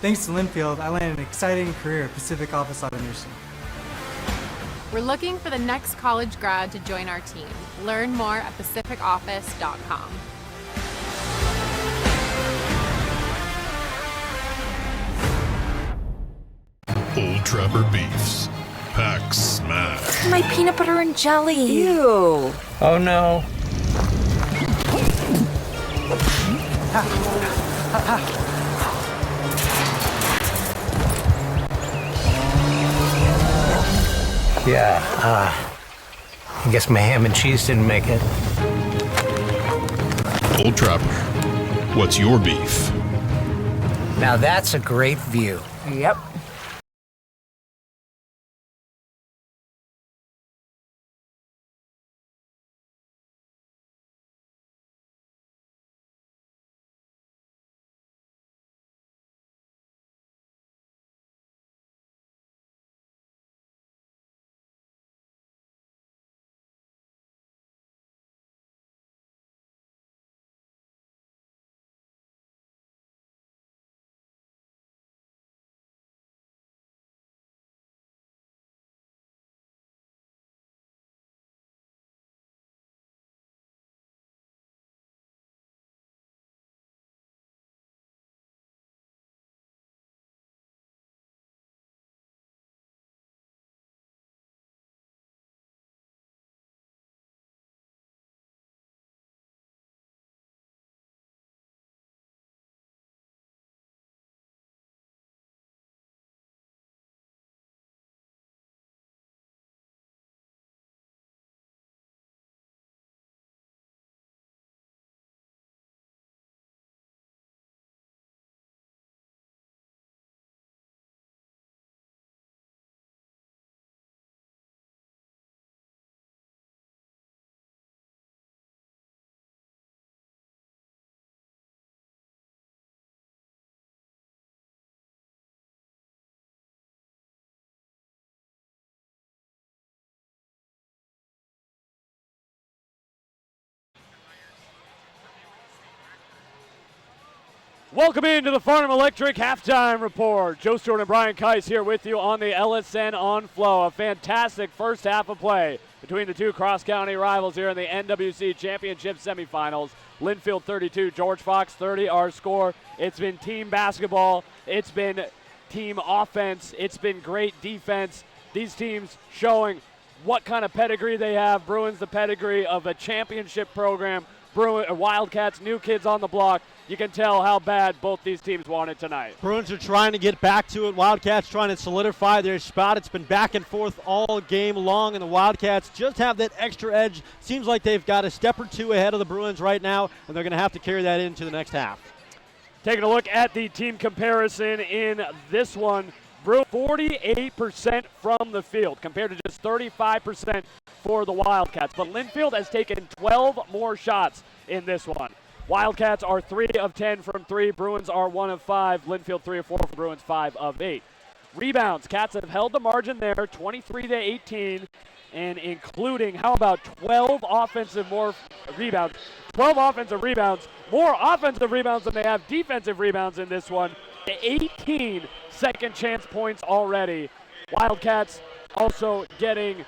Thanks to Linfield, I landed an exciting career at Pacific Office Automation. We're looking for the next college grad to join our team. Learn more at pacificoffice.com. Old Trapper Beefs. Pack smash. My peanut butter and jelly. Ew. Oh no. Yeah, I guess my ham and cheese didn't make it. Old Trapper, what's your beef? Now that's a great view. Yep. Welcome into the Farnham Electric Halftime Report. Joe Stewart and Brian Keiss here with you on the LSN On Flow. A fantastic first half of play between the two cross-county rivals here in the NWC Championship semifinals. Linfield 32, George Fox 30, our score. It's been team basketball. It's been team offense. It's been great defense. These teams showing what kind of pedigree they have. Bruins, the pedigree of a championship program. Wildcats, new kids on the block. You can tell how bad both these teams want it tonight. Bruins are trying to get back to it. Wildcats trying to solidify their spot. It's been back and forth all game long, and the Wildcats just have that extra edge. Seems like they've got a step or two ahead of the Bruins right now, and they're going to have to carry that into the next half. Taking a look at the team comparison in this one, Bruins 48% from the field compared to just 35% for the Wildcats. But Linfield has taken 12 more shots in this one. Wildcats are 3 of 10 from 3. Bruins are 1 of 5. Linfield 3 of 4 for Bruins, 5 of 8. Rebounds, Cats have held the margin there, 23-18, and including, how about 12 offensive rebounds? 12 offensive rebounds, more offensive rebounds than they have defensive rebounds in this one. 18 second chance points already. Wildcats also getting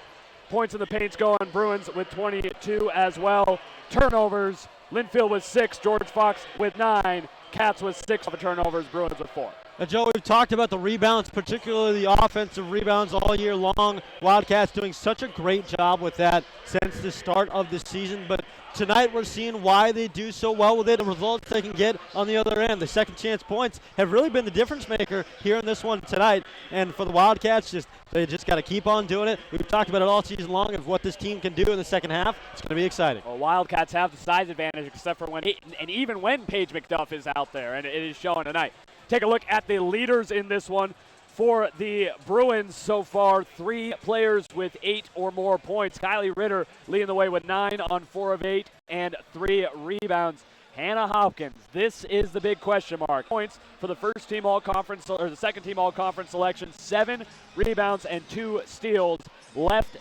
points in the paints going. Bruins with 22 as well. Turnovers, Linfield with 6, George Fox with 9, Cats with 6 of turnovers, Bruins with 4. Now, Joe, we've talked about the rebounds, particularly the offensive rebounds all year long. Wildcats doing such a great job with that since the start of the season. But tonight we're seeing why they do so well with it, the results they can get on the other end. The second chance points have really been the difference maker here in this one tonight. And for the Wildcats, they just got to keep on doing it. We've talked about it all season long of what this team can do in the second half. It's going to be exciting. Well, Wildcats have the size advantage except for and even when Paige McDuff is out there, and it is showing tonight. Take a look at the leaders in this one. For the Bruins so far, 3 players with 8 or more points. Kylie Ritter leading the way with 9 on 4 of 8 and 3 rebounds. Hannah Hopkins, this is the big question mark. Points for the first team all-conference, or the second team all-conference selection. 7 rebounds and 2 steals. Left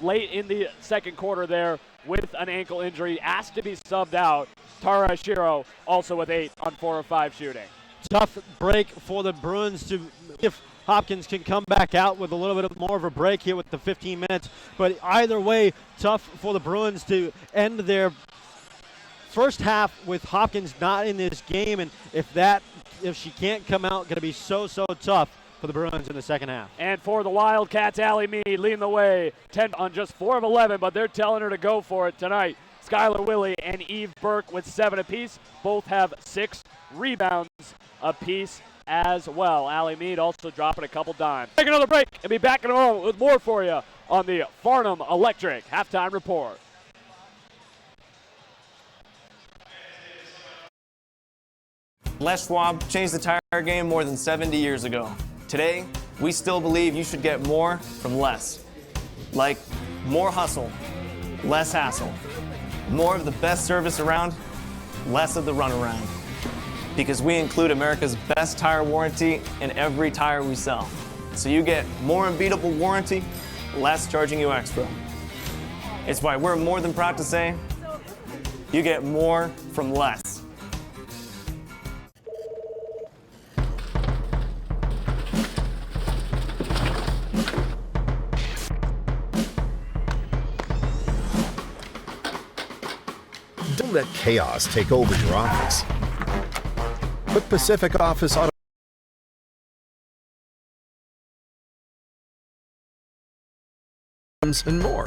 late in the second quarter there with an ankle injury. Asked to be subbed out. Tara Shiro also with 8 on 4 of 5 shooting. Tough break for the Bruins to if Hopkins can come back out with a little bit more of a break here with the 15 minutes. But either way, tough for the Bruins to end their first half with Hopkins not in this game. And if she can't come out, going to be so tough for the Bruins in the second half. And for the Wildcats, Allie Mead leading the way, 10 on just 4 of 11, but they're telling her to go for it tonight. Skylar Willie and Eve Burke with 7 apiece. Both have 6 rebounds apiece as well. Allie Mead also dropping a couple dimes. Take another break and be back in a moment with more for you on the Farnham Electric Halftime Report. Les Schwab changed the tire game more than 70 years ago. Today, we still believe you should get more from less. Like more hustle, less hassle. More of the best service around, less of the runaround. Because we include America's best tire warranty in every tire we sell. So you get more unbeatable warranty, less charging you extra. It's why we're more than proud to say, you get more from less. Don't let chaos take over your office. Put Pacific Office Auto and more.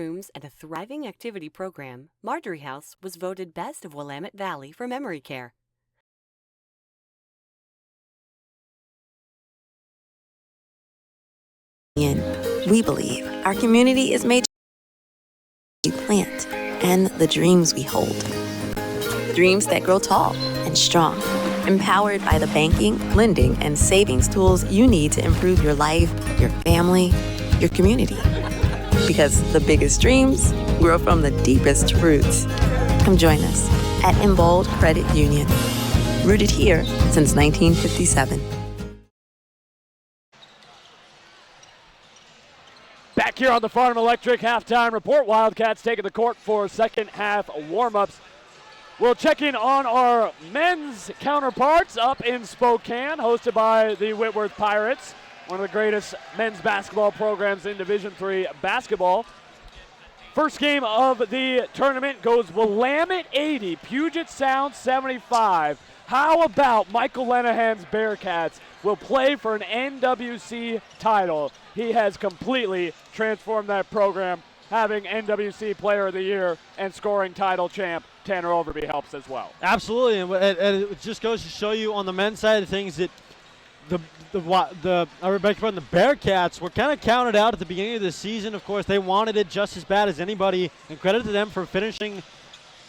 Rooms and a thriving activity program, Marjorie House was voted Best of Willamette Valley for memory care. We believe our community is made we plant and the dreams we hold. Dreams that grow tall and strong. empowered by the banking, lending, and savings tools you need to improve your life, your family, your community. Because the biggest dreams grow from the deepest roots. Come join us at Embold Credit Union. Rooted here since 1957. Back here on the Farnham Electric halftime report, Wildcats taking the court for second half warm-ups. We'll check in on our men's counterparts up in Spokane, hosted by the Whitworth Pirates, one of the greatest men's basketball programs in Division III basketball. First game of the tournament goes Willamette 80, Puget Sound 75. How about Michael Lenahan's Bearcats will play for an NWC title? He has completely transformed that program, having NWC Player of the Year and scoring title champ Tanner Overby helps as well. Absolutely, and it just goes to show you on the men's side of things that the Bearcats were kind of counted out at the beginning of the season. Of course, they wanted it just as bad as anybody, and credit to them for finishing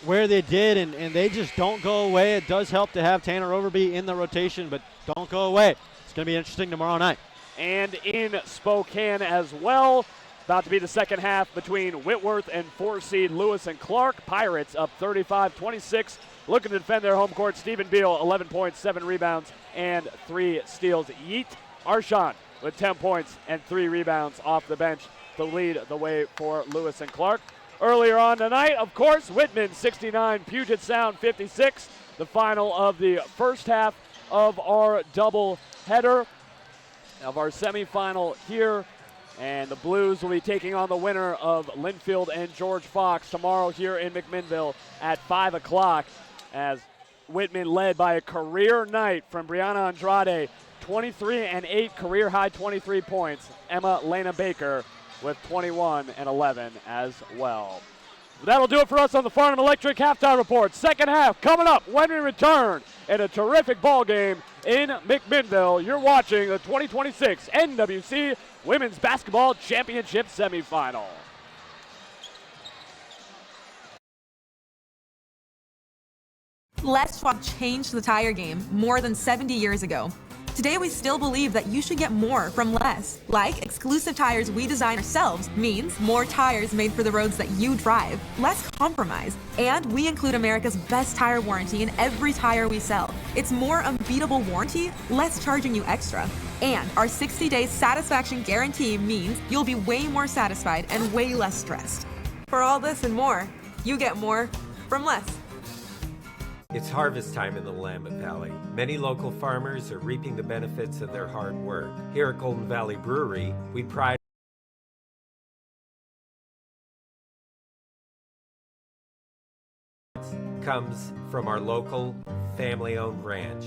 where they did, and they just don't go away. It does help to have Tanner Overby in the rotation, but don't go away. It's going to be interesting tomorrow night. And in Spokane as well, about to be the second half between Whitworth and 4-seed Lewis and Clark. Pirates up 35-26, looking to defend their home court. Stephen Beal, 11 points, 7 rebounds, and 3 steals. Yeet Arshon with 10 points and 3 rebounds off the bench to lead the way for Lewis and Clark. Earlier on tonight, of course, Whitman 69, Puget Sound 56, the final of the first half of our double header of our semifinal here. And the Blues will be taking on the winner of Linfield and George Fox tomorrow here in McMinnville at 5 o'clock, as Whitman led by a career night from Brianna Andrade, 23 and 8, career high 23 points. Emma Lena Baker with 21 and 11 as well. That'll do it for us on the Farnham Electric halftime report. Second half coming up when we return in a terrific ball game in McMinnville. You're watching the 2026 NWC Women's Basketball Championship semifinal. Les Schwab changed the tire game more than 70 years ago. Today, we still believe that you should get more from less. Like exclusive tires we design ourselves means more tires made for the roads that you drive, less compromise. And we include America's best tire warranty in every tire we sell. It's more unbeatable warranty, less charging you extra. And our 60-day satisfaction guarantee means you'll be way more satisfied and way less stressed. For all this and more, you get more from less. It's harvest time in the Willamette Valley. Many local farmers are reaping the benefits of their hard work. Here at Golden Valley Brewery, we pride comes from our local family-owned ranch.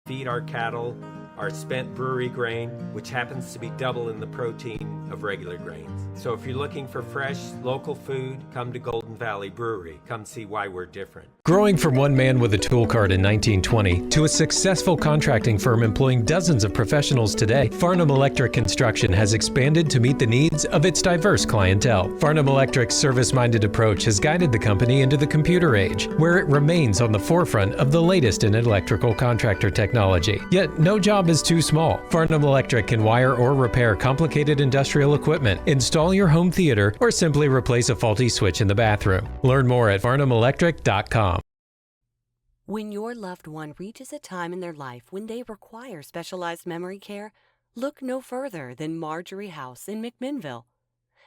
Feed our cattle our spent brewery grain, which happens to be double in the protein of regular grains. So if you're looking for fresh, local food, come to Golden Valley Brewery. Come see why we're different. Growing from one man with a tool cart in 1920 to a successful contracting firm employing dozens of professionals today, Farnham Electric Construction has expanded to meet the needs of its diverse clientele. Farnham Electric's service-minded approach has guided the company into the computer age, where it remains on the forefront of the latest in electrical contractor technology. Yet no job is too small. Farnham Electric can wire or repair complicated industrial equipment, install your home theater, or simply replace a faulty switch in the bathroom. Learn more at farnhamelectric.com. When your loved one reaches a time in their life when they require specialized memory care, look no further than Marjorie House in McMinnville.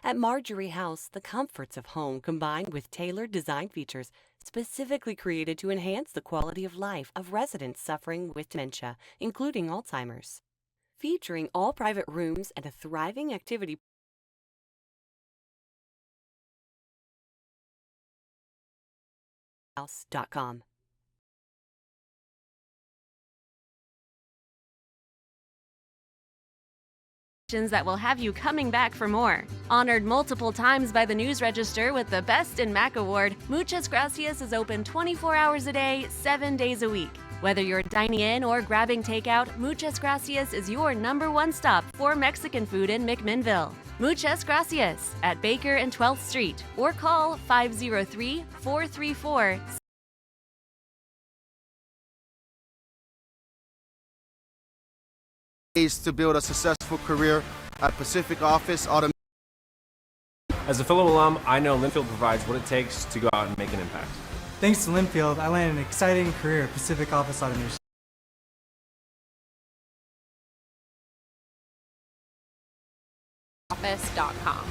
At Marjorie House, the comforts of home combined with tailored design features specifically created to enhance the quality of life of residents suffering with dementia, including Alzheimer's. Featuring all private rooms and a thriving activity house.com. That will have you coming back for more. Honored multiple times by the News Register with the Best in Mac Award, Muchas Gracias is open 24 hours a day, 7 days a week. Whether you're dining in or grabbing takeout, Muchas Gracias is your #1 stop for Mexican food in McMinnville. Muchas Gracias at Baker and 12th Street, or call 503-434 ways to build a successful career at Pacific Office Automation. As a fellow alum, I know Linfield provides what it takes to go out and make an impact. Thanks to Linfield, I landed an exciting career at Pacific Office Automation. Office.com.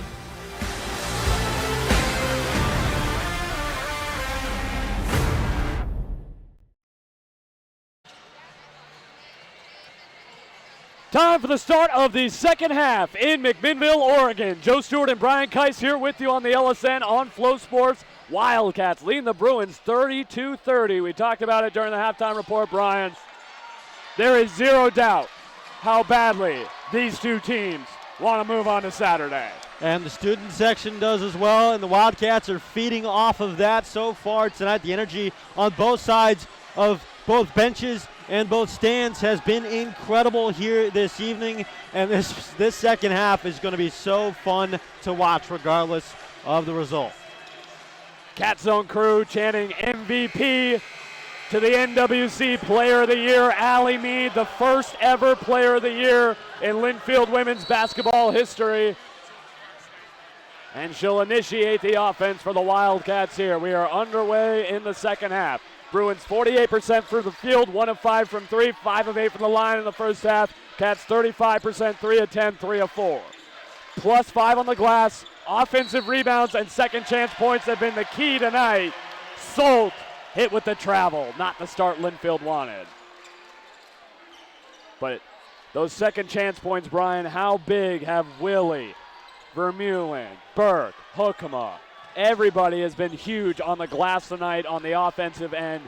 Time for the start of the second half in McMinnville, Oregon. Joe Stewart and Brian Keiss here with you on the LSN on Flow Sports. Wildcats leading the Bruins 32-30. We talked about it during the halftime report, Brian. There is zero doubt how badly these two teams want to move on to Saturday. And the student section does as well, and the Wildcats are feeding off of that so far tonight. The energy on both sides of both benches and both stands has been incredible here this evening, and this second half is going to be so fun to watch regardless of the result. Cat Zone crew chanting MVP to the NWC Player of the Year, Allie Mead, the first ever Player of the Year in Linfield women's basketball history. And she'll initiate the offense for the Wildcats here. We are underway in the second half. Bruins 48% from the field, 1 of 5 from 3, 5 of 8 from the line in the first half. Cats 35%, 3 of 10, 3 of 4. Plus 5 on the glass. Offensive rebounds and second chance points have been the key tonight. Solt hit with the travel, not the start Linfield wanted. But those second chance points, Brian, how big have Willie, Vermeulen, Burke, Hookema, everybody has been huge on the glass tonight on the offensive end.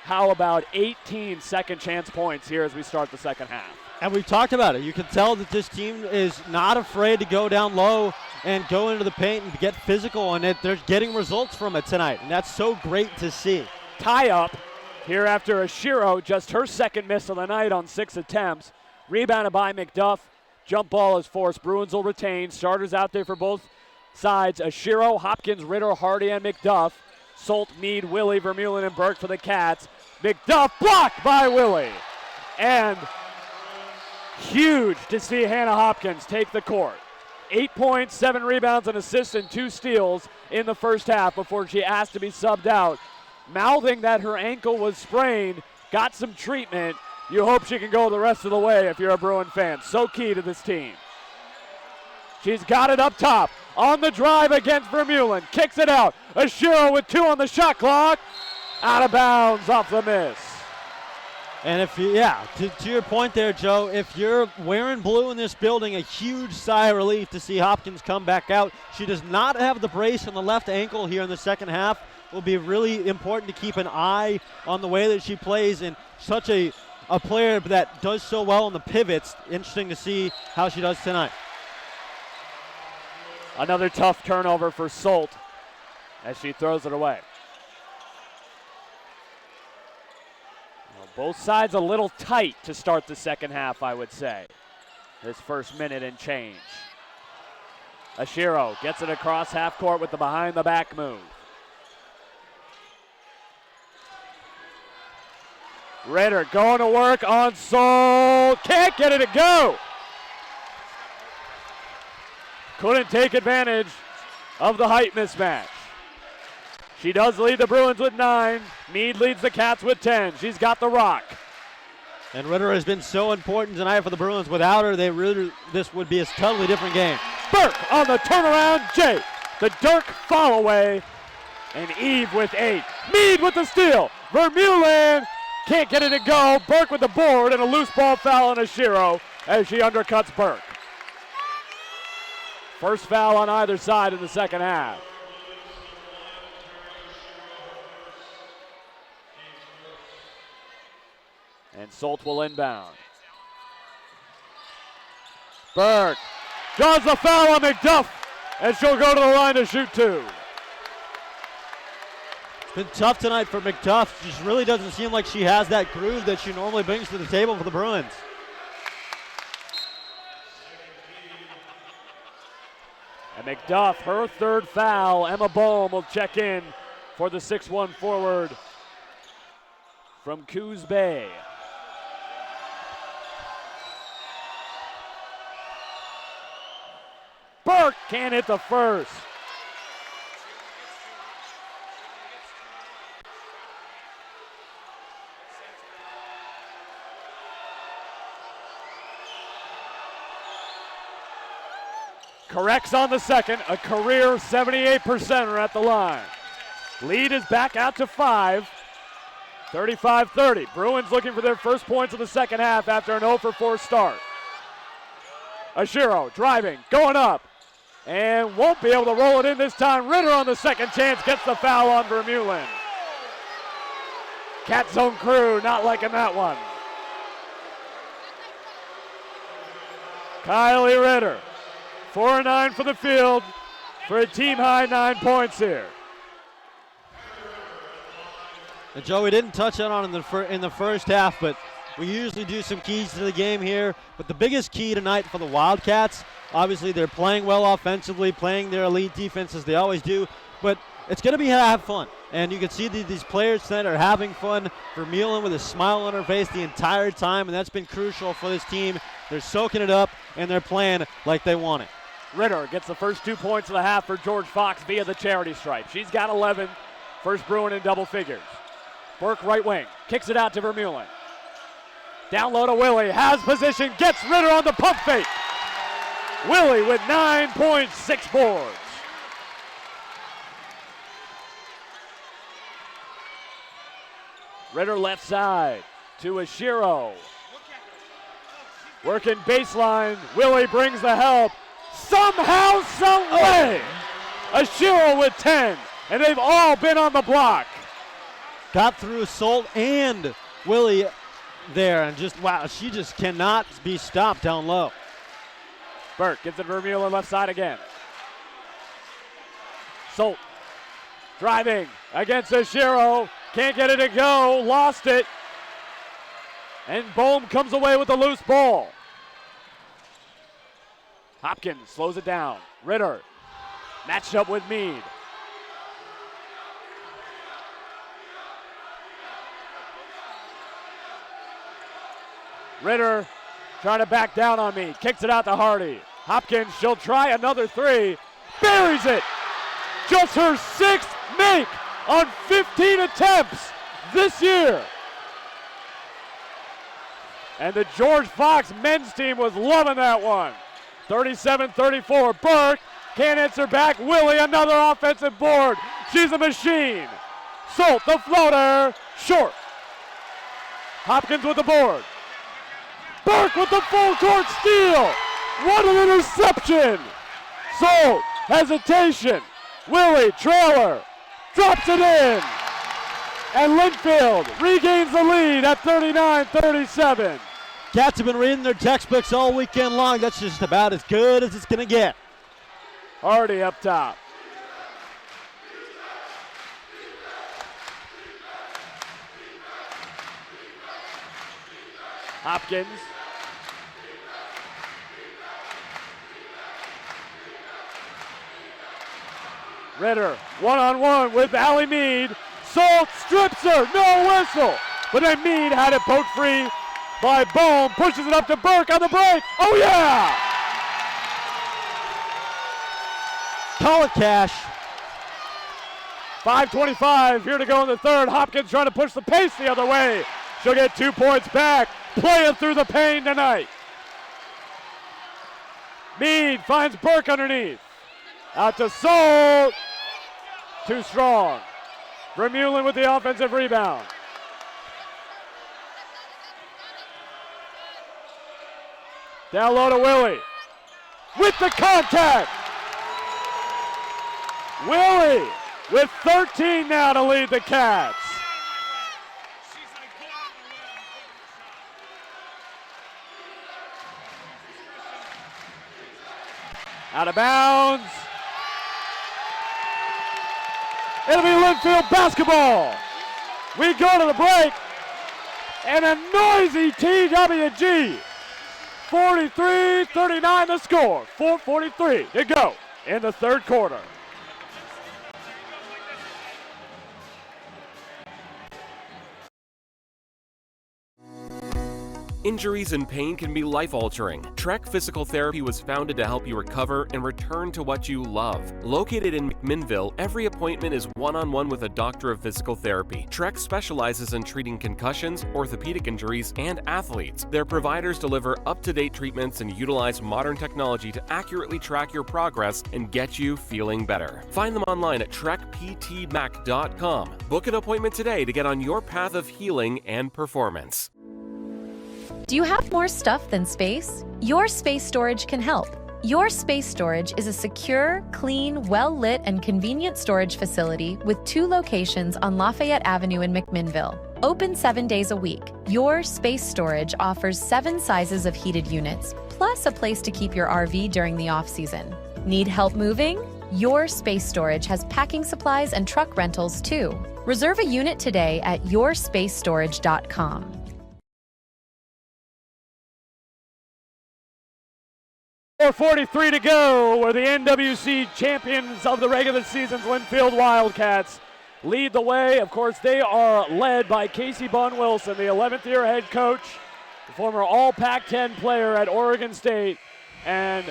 How about 18 second chance points here as we start the second half? And we've talked about it. You can tell that this team is not afraid to go down low and go into the paint and get physical, and they're getting results from it tonight, and that's so great to see. Tie up here after Ashiro, just her second miss of the night on 6 attempts. Rebounded by McDuff. Jump ball is forced. Bruins will retain. Starters out there for both sides. Ashiro, Hopkins, Ritter, Hardy, and McDuff. Solt, Mead, Willie, Vermeulen, and Burke for the Cats. McDuff blocked by Willie. And huge to see Hannah Hopkins take the court. 8 points, 7 rebounds, an assist, and 2 steals in the first half before she asked to be subbed out. Mouthing that her ankle was sprained, got some treatment. You hope she can go the rest of the way if you're a Bruin fan. So key to this team. She's got it up top. On the drive against Vermeulen. Kicks it out. Ashiro with 2 on the shot clock. Out of bounds off the miss. And if you, to your point there, Joe, if you're wearing blue in this building, a huge sigh of relief to see Hopkins come back out. She does not have the brace on the left ankle here in the second half. It will be really important to keep an eye on the way that she plays, and such a player that does so well on the pivots. Interesting to see how she does tonight. Another tough turnover for Solt as she throws it away. Both sides a little tight to start the second half, I would say. This first minute and change. Ashiro gets it across half court with the behind the back move. Ritter going to work on Solt. Can't get it to go. Couldn't take advantage of the height mismatch. She does lead the Bruins with 9. Mead leads the Cats with 10. She's got the rock. And Ritter has been so important tonight for the Bruins. Without her, this would be a totally different game. Burke on the turnaround. Jay, the Dirk fall away. And Eve with 8. Mead with the steal. Vermeulen can't get it to go. Burke with the board and a loose ball foul on Ashiro as she undercuts Burke. First foul on either side in the second half. And Solt will inbound. Burke draws the foul on McDuff, and she'll go to the line to shoot 2. It's been tough tonight for McDuff. She just really doesn't seem like she has that groove that she normally brings to the table for the Bruins. And McDuff, her third foul. Emma Bohm will check in for the 6'1 forward from Coos Bay. Burke can't hit the first. Corrects on the second, a career 78%er at the line. Lead is back out to 5, 35-30. Bruins looking for their first points of the second half after an 0 for 4 start. Ashiro driving, going up, and won't be able to roll it in this time. Ritter on the second chance gets the foul on Vermeulen. Cat zone crew not liking that one. Kylie Ritter, 4-9 for the field for a team-high 9 points here. And Joe, we didn't touch on it in the first half, but we usually do some keys to the game here. But the biggest key tonight for the Wildcats, obviously they're playing well offensively, playing their elite defense as they always do, but it's going to be have fun. And you can see these players tonight are having fun. Vermeulen with a smile on her face the entire time, and that's been crucial for this team. They're soaking it up, and they're playing like they want it. Ritter gets the first 2 points of the half for George Fox via the charity stripe. She's got 11, first Bruin in double figures. Burke right wing, kicks it out to Vermeulen. Down low to Willie, has position, gets Ritter on the pump fake. Willie with 9 points, 6 boards. Ritter left side to Ashiro. Working baseline, Willie brings the help. Somehow, some way. Ashiro with 10, and they've all been on the block. Got through Solt and Willie there, and just, wow, she just cannot be stopped down low. Burke gets it to Vermeulen left side again. Solt driving against Ashiro, can't get it to go, lost it. And Bohm comes away with the loose ball. Hopkins slows it down. Ritter matched up with Meade. Ritter trying to back down on me. Kicks it out to Hardy. Hopkins, she'll try another 3. Buries it. Just her 6th make on 15 attempts this year. And the George Fox men's team was loving that one. 37-34. Burke can't answer back. Willie, another offensive board. She's a machine. Solt, the floater, short. Hopkins with the board. Burke with the full court steal. What an interception. Solt, hesitation. Willie, trailer, drops it in. And Linfield regains the lead at 39-37. Cats have been reading their textbooks all weekend long. That's just about as good as it's going to get. Hardy up top. Hopkins. Ritter, one-on-one with Allie Meade. Solt strips her, no whistle. But then Meade had it poked free by Bohm, pushes it up to Burke on the break. Oh yeah! Call it cash. 5:25 here to go in the third. Hopkins trying to push the pace the other way. She'll get 2 points back. Playing through the pain tonight. Meade finds Burke underneath. Out to Solt. Too strong. Vermeulen with the offensive rebound. Down low to Willie. With the contact. Willie with 13 now to lead the Cats. Out of bounds. It'll be Linfield basketball. We go to the break. And a noisy TWG. 43-39 the score. 4:43 to go in the third quarter. Injuries and pain can be life-altering. Trek Physical Therapy was founded to help you recover and return to what you love. Located in McMinnville, every appointment is one-on-one with a doctor of physical therapy. Trek specializes in treating concussions, orthopedic injuries, and athletes. Their providers deliver up-to-date treatments and utilize modern technology to accurately track your progress and get you feeling better. Find them online at trekptmac.com. Book an appointment today to get on your path of healing and performance. Do you have more stuff than space? Your Space Storage can help. Your Space Storage is a secure, clean, well-lit, and convenient storage facility with 2 locations on Lafayette Avenue in McMinnville. Open 7 days a week, Your Space Storage offers 7 sizes of heated units, plus a place to keep your RV during the off-season. Need help moving? Your Space Storage has packing supplies and truck rentals too. Reserve a unit today at yourspacestorage.com. 4:43 to go, where the NWC champions of the regular season's Linfield Wildcats lead the way. Of course, they are led by Casey Bunn Wilson, the 11th year head coach, the former All Pac-10 player at Oregon State, and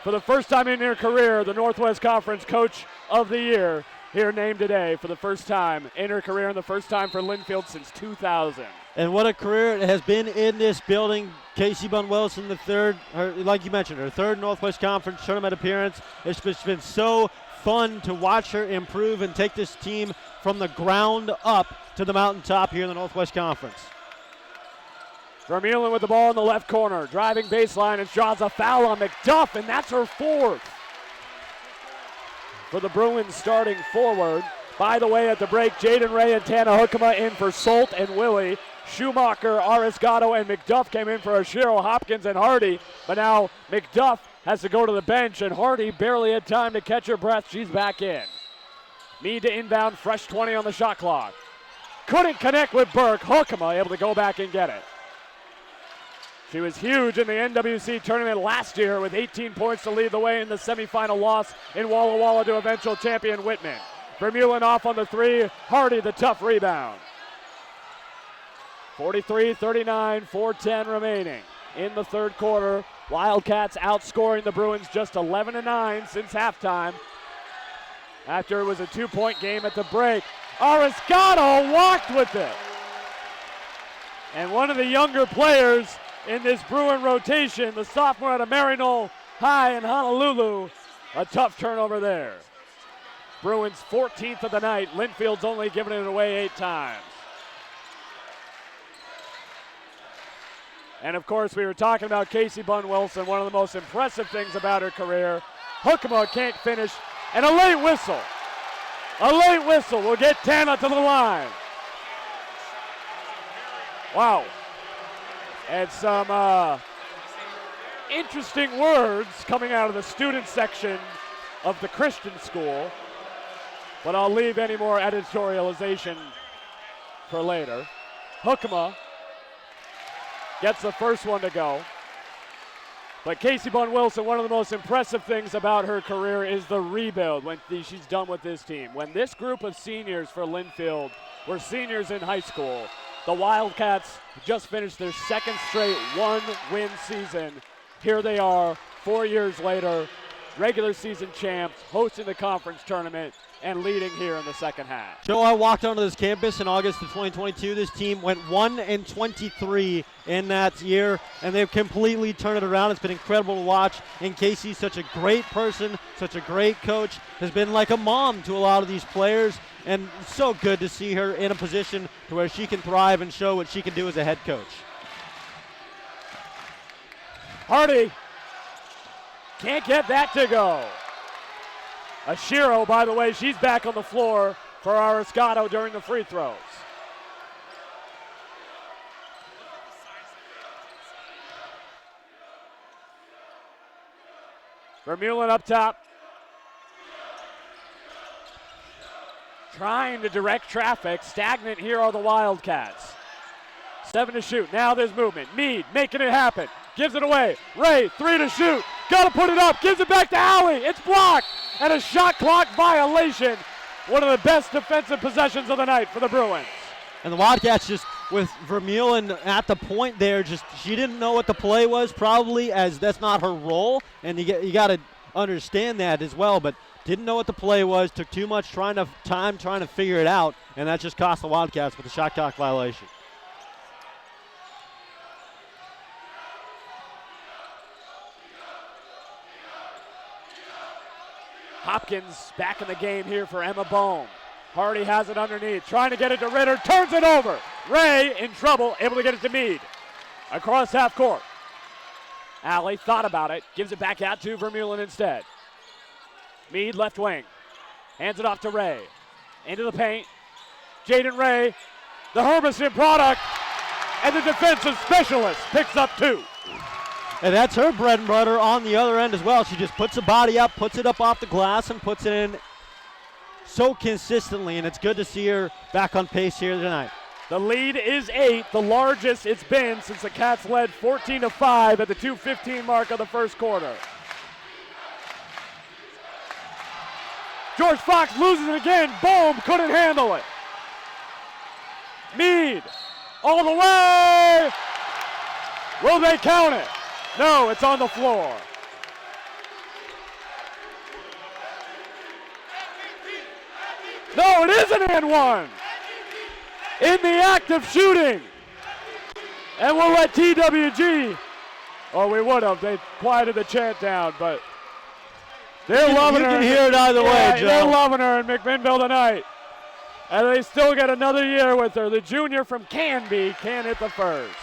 for the first time in her career, the Northwest Conference Coach of the Year, here named today for the first time in her career and the first time for Linfield since 2000. And what a career it has been in this building. Casey Bunn Wilson, the third, like you mentioned, her third Northwest Conference tournament appearance. It's just been so fun to watch her improve and take this team from the ground up to the mountaintop here in the Northwest Conference. Vermeulen with the ball in the left corner, driving baseline and draws a foul on McDuff, and that's her 4th. For the Bruins starting forward. By the way, at the break, Jaden Ray and Tana Hookema in for Solt and Willie. Schumacher, Arisgato, and McDuff came in for Oshiro, Hopkins, and Hardy. But now McDuff has to go to the bench, and Hardy barely had time to catch her breath. She's back in. Mead to inbound, fresh 20 on the shot clock. Couldn't connect with Burke. Hookema able to go back and get it. She was huge in the NWC tournament last year with 18 points to lead the way in the semifinal loss in Walla Walla to eventual champion Whitman. Vermeulen off on the 3. Hardy the tough rebound. 43-39, 4:10 remaining in the third quarter. Wildcats outscoring the Bruins just 11-9 since halftime. After it was a 2-point game at the break. Arisgato walked with it. And one of the younger players in this Bruin rotation, the sophomore out of Maryknoll High in Honolulu, a tough turnover there. Bruins 14th of the night. Linfield's only given it away 8 times. And of course, we were talking about Casey Bunn Wilson, one of the most impressive things about her career. Hookema can't finish, and a late whistle. A late whistle will get Tana to the line. Wow. And some interesting words coming out of the student section of the Christian school. But I'll leave any more editorialization for later. Hookema gets the first one to go. But Casey Bunn Wilson, one of the most impressive things about her career is the rebuild when she's done with this team. When this group of seniors for Linfield were seniors in high school, the Wildcats just finished their 2nd straight 1-win season. Here they are 4 years later, regular season champs, hosting the conference tournament, and leading here in the second half. Joe, I walked onto this campus in August of 2022. This team went 1-23 in that year, and they've completely turned it around. It's been incredible to watch. And Casey's such a great person, such a great coach, has been like a mom to a lot of these players, and it's so good to see her in a position to where she can thrive and show what she can do as a head coach. Hardy can't get that to go. Oshiro, by the way, she's back on the floor for Arisgato during the free throws. Vermeulen up top. Trying to direct traffic. Stagnant here are the Wildcats. 7 to shoot. Now there's movement. Mead making it happen. Gives it away. Ray, 3 to shoot. Got to put it up. Gives it back to Alley. It's blocked. And a shot clock violation. One of the best defensive possessions of the night for the Bruins. And the Wildcats just with Vermeulen at the point there. Just she didn't know what the play was, probably, as that's not her role, and you got to understand that as well. But didn't know what the play was. Took too much time trying to figure it out, and that just cost the Wildcats with a shot clock violation. Hopkins back in the game here for Emma Bohm. Hardy has it underneath, trying to get it to Ritter, turns it over. Ray in trouble, able to get it to Meade. Across half court. Alley thought about it, gives it back out to Vermeulen instead. Meade left wing, hands it off to Ray. Into the paint, Jaden Ray, the Hermiston product, and the defensive specialist picks up 2. And that's her bread and butter on the other end as well. She just puts the body up, puts it up off the glass, and puts it in so consistently, and it's good to see her back on pace here tonight. The lead is 8, the largest it's been since the Cats led 14-5 at the 2:15 mark of the first quarter. George Fox loses it again. Bohm couldn't handle it. Meade all the way. Will they count it? No, it's on the floor. No, it is an and one. In the act of shooting. And we'll let TWG, or we would have, they quieted the chant down, but they're loving her. You can hear it either way, Joe. They're loving her in McMinnville tonight. And they still get another year with her. The junior from Canby can't hit the first.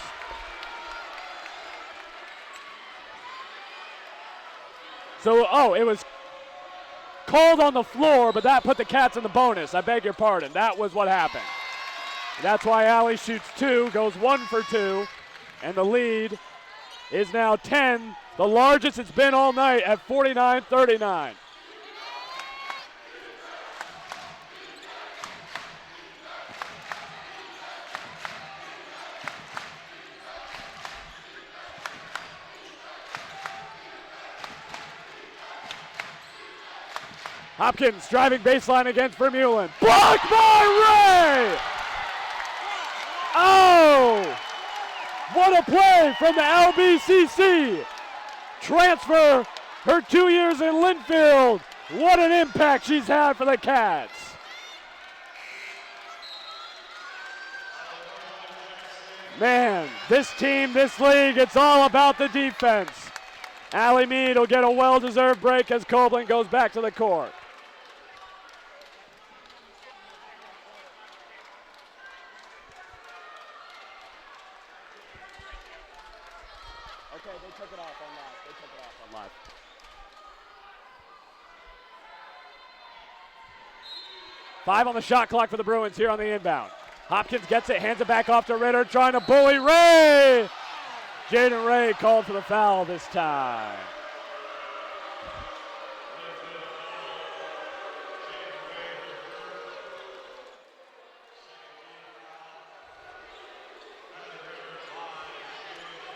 So, it was called on the floor, but that put the Cats in the bonus. I beg your pardon. That was what happened. That's why Alley shoots 2, goes 1 for 2, and the lead is now 10, the largest it's been all night at 49-39. Hopkins driving baseline against Vermeulen. Blocked by Ray! Oh! What a play from the LBCC! Transfer her 2 years in Linfield. What an impact she's had for the Cats. Man, this team, this league, it's all about the defense. Allie Meade will get a well-deserved break as Copeland goes back to the court. Okay, they took it off on live. Five on the shot clock for the Bruins here on the inbound. Hopkins gets it, hands it back off to Ritter, trying to bully Ray. Jaden Ray called for the foul this time.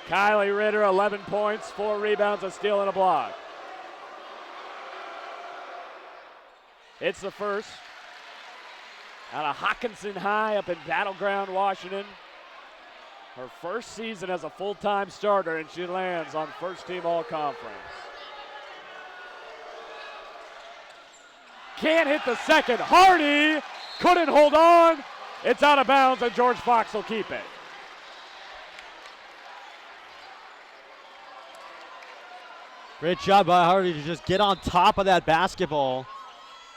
Kylie Ritter, 11 points, 4 rebounds, a steal, and a block. It's the first. Out of Hockinson High up in Battleground, Washington. Her first season as a full-time starter, and she lands on first-team All-Conference. Can't hit the second. Hardy couldn't hold on. It's out of bounds, and George Fox will keep it. Great job by Hardy to just get on top of that basketball.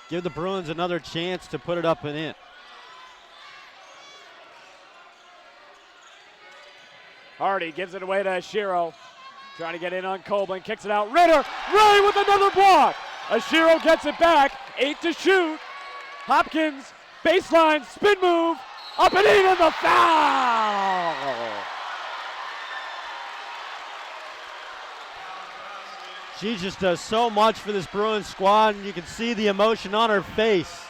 Give the Bruins another chance to put it up and in. Hardy gives it away to Ashiro. Trying to get in on Copeland, kicks it out. Ritter, Ray with another block. Ashiro gets it back, 8 to shoot. Hopkins, baseline, spin move, up and in, and the foul. She just does so much for this Bruins squad, and you can see the emotion on her face.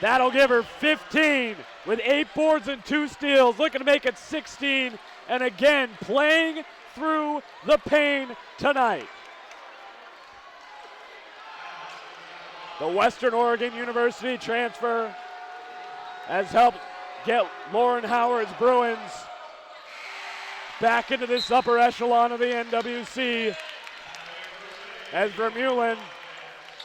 That'll give her 15 with 8 boards and 2 steals, looking to make it 16, and again, playing through the pain tonight. The Western Oregon University transfer has helped get Lauren Howard's Bruins back into this upper echelon of the NWC. As Vermeulen,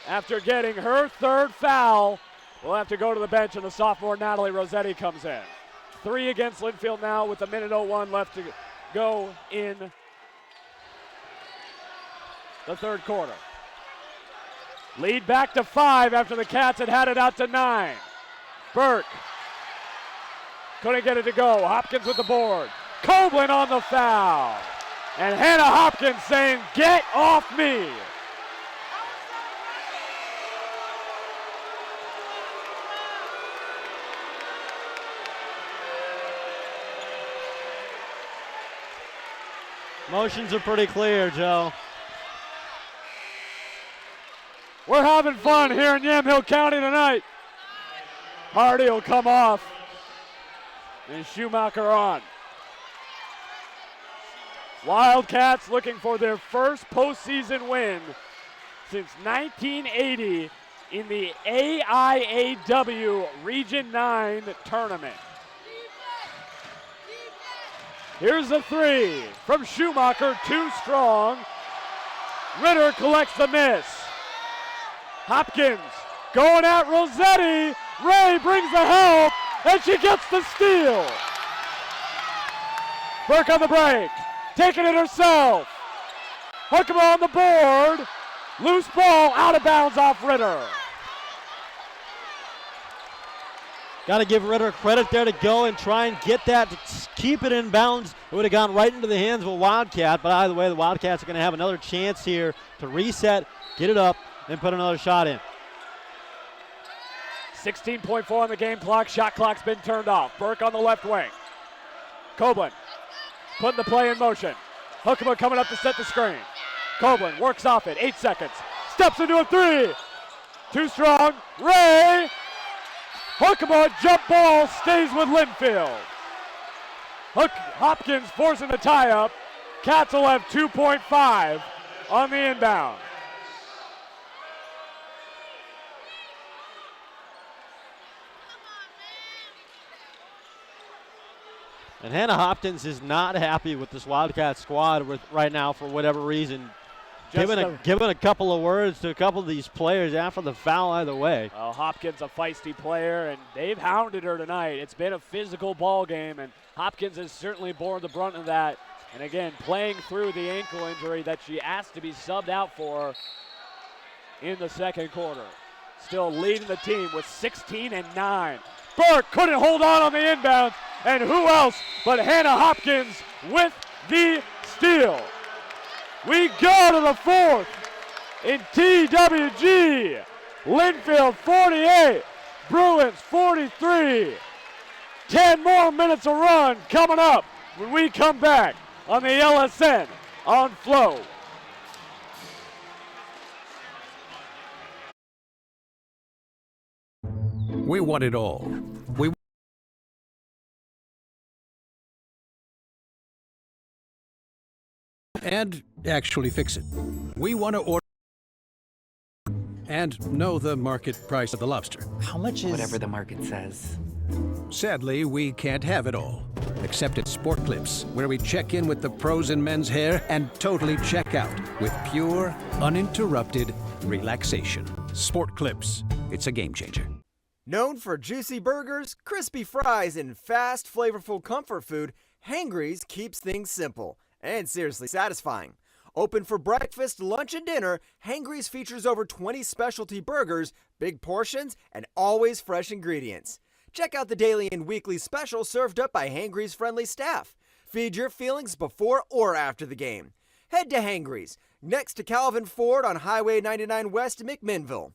after getting her third foul, will have to go to the bench, and the sophomore Natalie Rossetti comes in. 3 against Linfield now with a minute 01 left to go in the third quarter. Lead back to 5 after the Cats had it out to 9. Burke couldn't get it to go. Hopkins with the board. Coblin on the foul. And Hannah Hopkins saying, "Get off me." Motions are pretty clear, Joe. We're having fun here in Yamhill County tonight. Hardy will come off. And Schumacher on. Wildcats looking for their first postseason win since 1980 in the AIAW Region 9 tournament. Here's the 3 from Schumacher, too strong. Ritter collects the miss. Hopkins going at Rossetti. Ray brings the help, and she gets the steal. Burke on the break, taking it herself. Huckema on the board. Loose ball, out of bounds off Ritter. Got to give Ritter credit there to go and try and get that, to keep it in bounds. It would have gone right into the hands of a Wildcat, but either way, the Wildcats are going to have another chance here to reset, get it up, and put another shot in. 16.4 on the game clock. Shot clock's been turned off. Burke on the left wing. Coblin putting the play in motion. Huckema coming up to set the screen. Coblin works off it. 8 seconds. Steps into a 3. Too strong. Ray. Huckema jump ball stays with Linfield. Hopkins forcing the tie up. Cats will have 2.5 on the inbound. And Hannah Hopkins is not happy with this Wildcat squad right now for whatever reason. Giving a couple of words to a couple of these players after the foul either way. Well, Hopkins a feisty player, and they've hounded her tonight. It's been a physical ball game, and Hopkins has certainly borne the brunt of that. And again, playing through the ankle injury that she asked to be subbed out for in the second quarter. Still leading the team with 16 and 9. Burke couldn't hold on the inbound, and who else but Hannah Hopkins with the steal. We go to the fourth in TWG. Linfield 48, Bruins 43. 10 more minutes of run coming up when we come back on the LSN on Flow. We want it all. We and actually fix it. We want to order and know the market price of the lobster. How much is... Whatever the market says. Sadly, we can't have it all. Except at Sport Clips, where we check in with the pros in men's hair and totally check out with pure, uninterrupted relaxation. Sport Clips. It's a game changer. Known for juicy burgers, crispy fries, and fast, flavorful comfort food, Hangry's keeps things simple and seriously satisfying. Open for breakfast, lunch, and dinner, Hangry's features over 20 specialty burgers, big portions, and always fresh ingredients. Check out the daily and weekly specials served up by Hangry's friendly staff. Feed your feelings before or after the game. Head to Hangry's, next to Calvin Ford on Highway 99 West in McMinnville.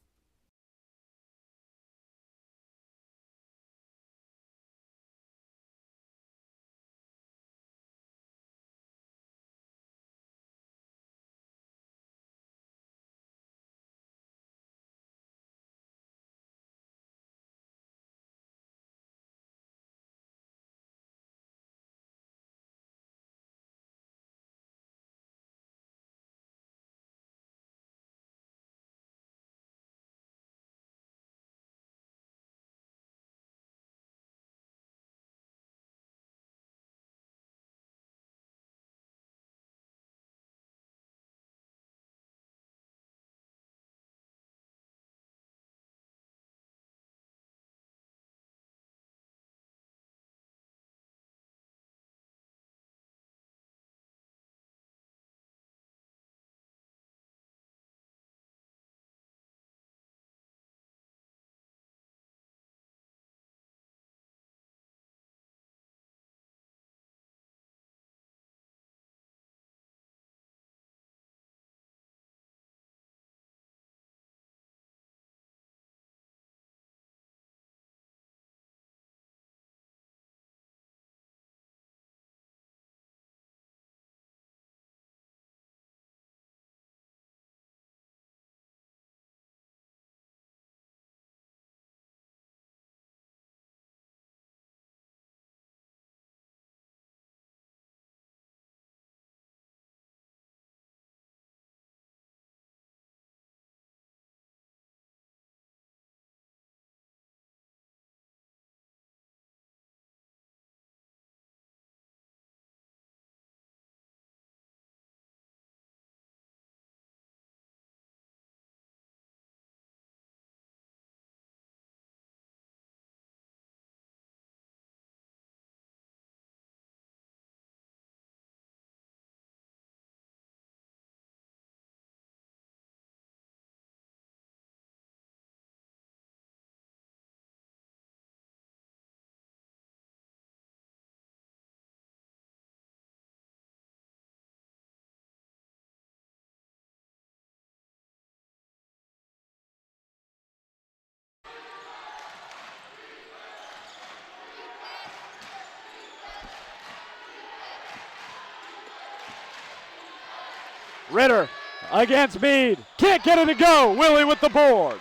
Ritter against Mead. Can't get it to go. Willie with the board.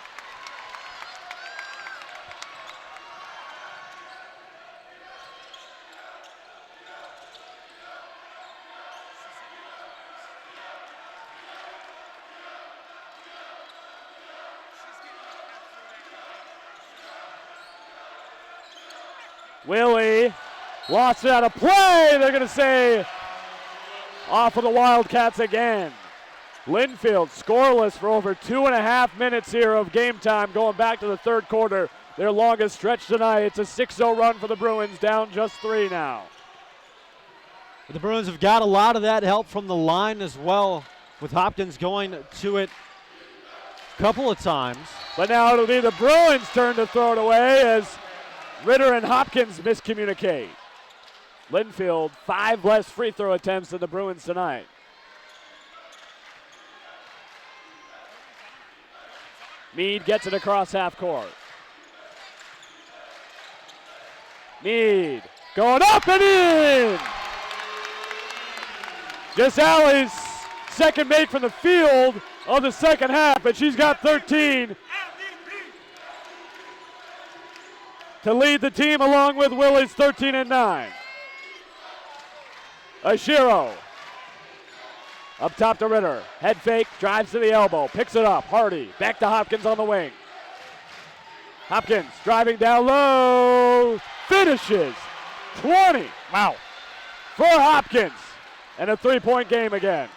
Willie lost it out of play. They're going to say off of the Wildcats again. Linfield scoreless for over 2.5 minutes here of game time going back to the third quarter. Their longest stretch tonight. It's a 6-0 run for the Bruins, down just 3 now. The Bruins have got a lot of that help from the line as well, with Hopkins going to it a couple of times. But now it'll be the Bruins' turn to throw it away as Ritter and Hopkins miscommunicate. Linfield, 5 less free throw attempts than the Bruins tonight. Mead gets it across half court. Mead going up and in! Just Allie's second make from the field of the second half, but she's got 13 to lead the team along with Willie's 13 and 9. Ashiro up top to Ritter. Head fake, drives to the elbow, picks it up. Hardy back to Hopkins on the wing. Hopkins driving down low, finishes 20. Wow. For Hopkins. And a 3-point game again.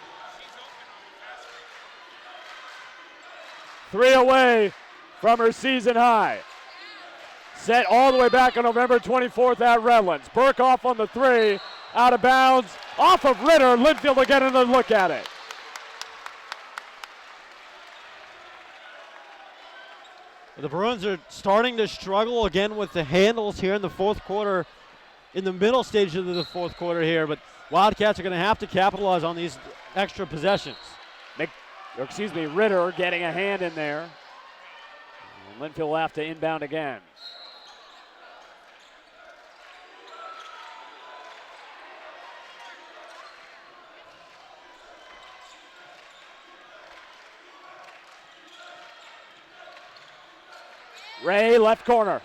3 away from her season high. Set all the way back on November 24th at Redlands. Burke off on the 3, out of bounds, off of Ritter. Linfield will get another look at it. The Bruins are starting to struggle again with the handles here in the fourth quarter, in the middle stages of the fourth quarter here, but Wildcats are going to have to capitalize on these extra possessions. Ritter getting a hand in there. And Linfield will have to inbound again. Ray, left corner.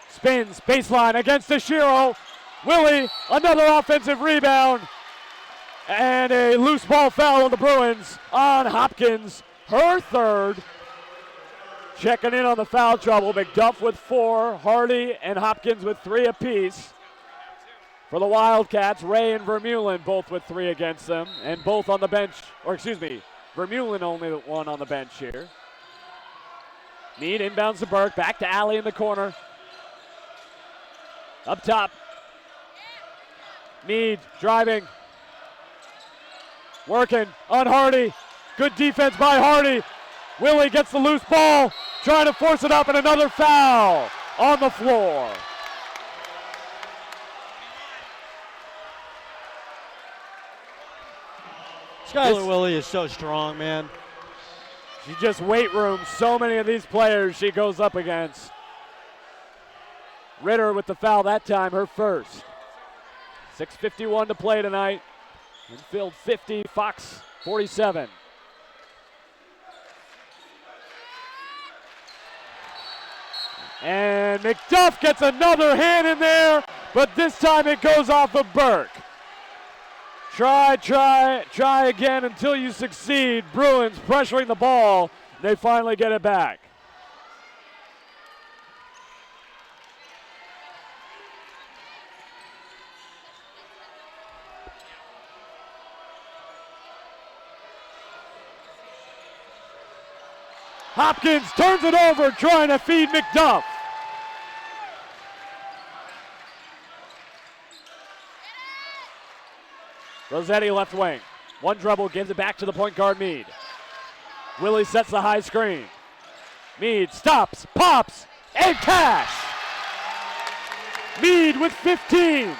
Spins, baseline against Ashiro. Willie, another offensive rebound. And a loose ball foul on the Bruins on Hopkins. Her third. Checking in on the foul trouble. McDuff with 4. Hardy and Hopkins with 3 apiece. For the Wildcats, Ray and Vermeulen both with 3 against them. And both on the bench, Vermeulen only 1 on the bench here. Mead inbounds to Burke, back to Alley in the corner. Up top. Mead driving. Working on Hardy. Good defense by Hardy. Willie gets the loose ball, trying to force it up, and another foul on the floor. Skylar Willie is so strong, man. She just weight room so many of these players she goes up against. Ritter with the foul that time, her first. 6:51 to play tonight. Linfield 50, Fox 47. And McDuff gets another hand in there, but this time it goes off of Burke. Try again until you succeed. Bruins pressuring the ball. They finally get it back. Hopkins turns it over, trying to feed McDuff. Rossetti left wing. One dribble, gives it back to the point guard, Mead. Willie sets the high screen. Mead stops, pops, and cash. Mead with 15.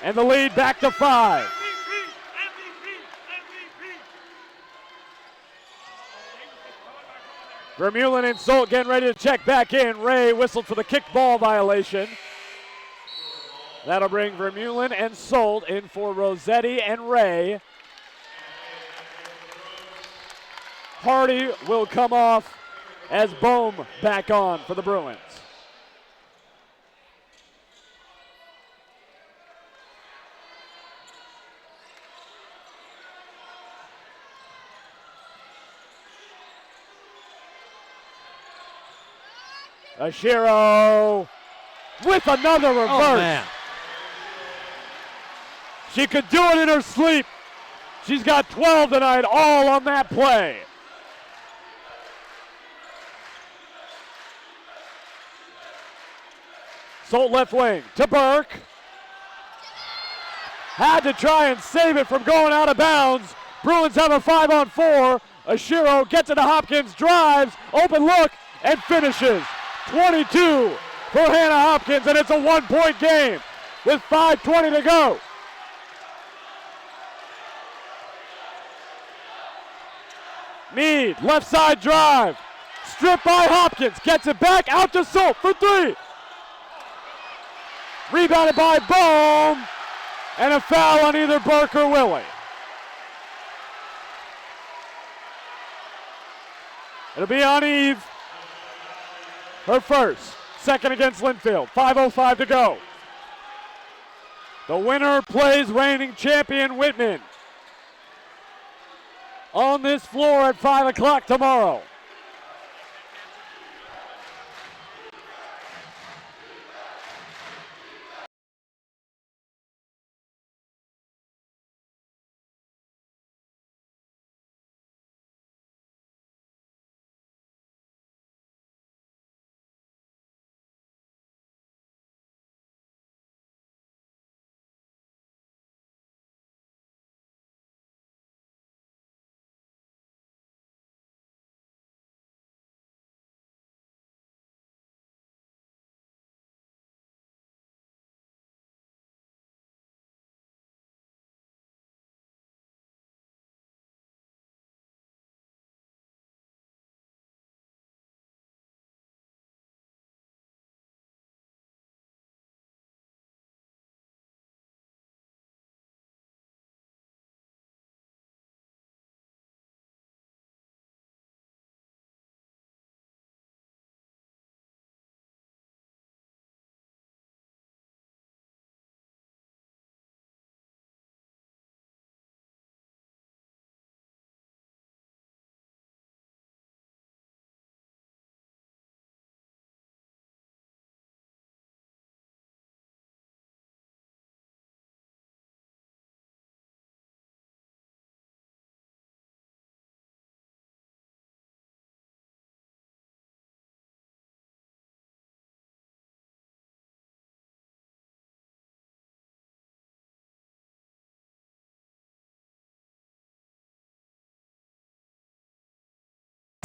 And the lead back to 5. Vermeulen and Solt getting ready to check back in. Ray whistled for the kickball violation. That'll bring Vermeulen and Solt in for Rossetti and Ray. Hardy will come off as Bohm back on for the Bruins. Ashiro with another reverse. Oh, man. She could do it in her sleep. She's got 12 tonight, all on that play. Solt left wing to Burke. Had to try and save it from going out of bounds. Bruins have a 5-on-4. Ashiro gets it to Hopkins, drives, open look, and finishes. 22 for Hannah Hopkins, and it's a 1-point game with 5:20 to go. Mead, left side drive. Stripped by Hopkins, gets it back, out to Solt for three. Rebounded by Bohm, and a foul on either Burke or Willie. It'll be on Eve. Her first, second against Linfield. 5:05 to go. The winner plays reigning champion Whitman on this floor at 5 o'clock tomorrow.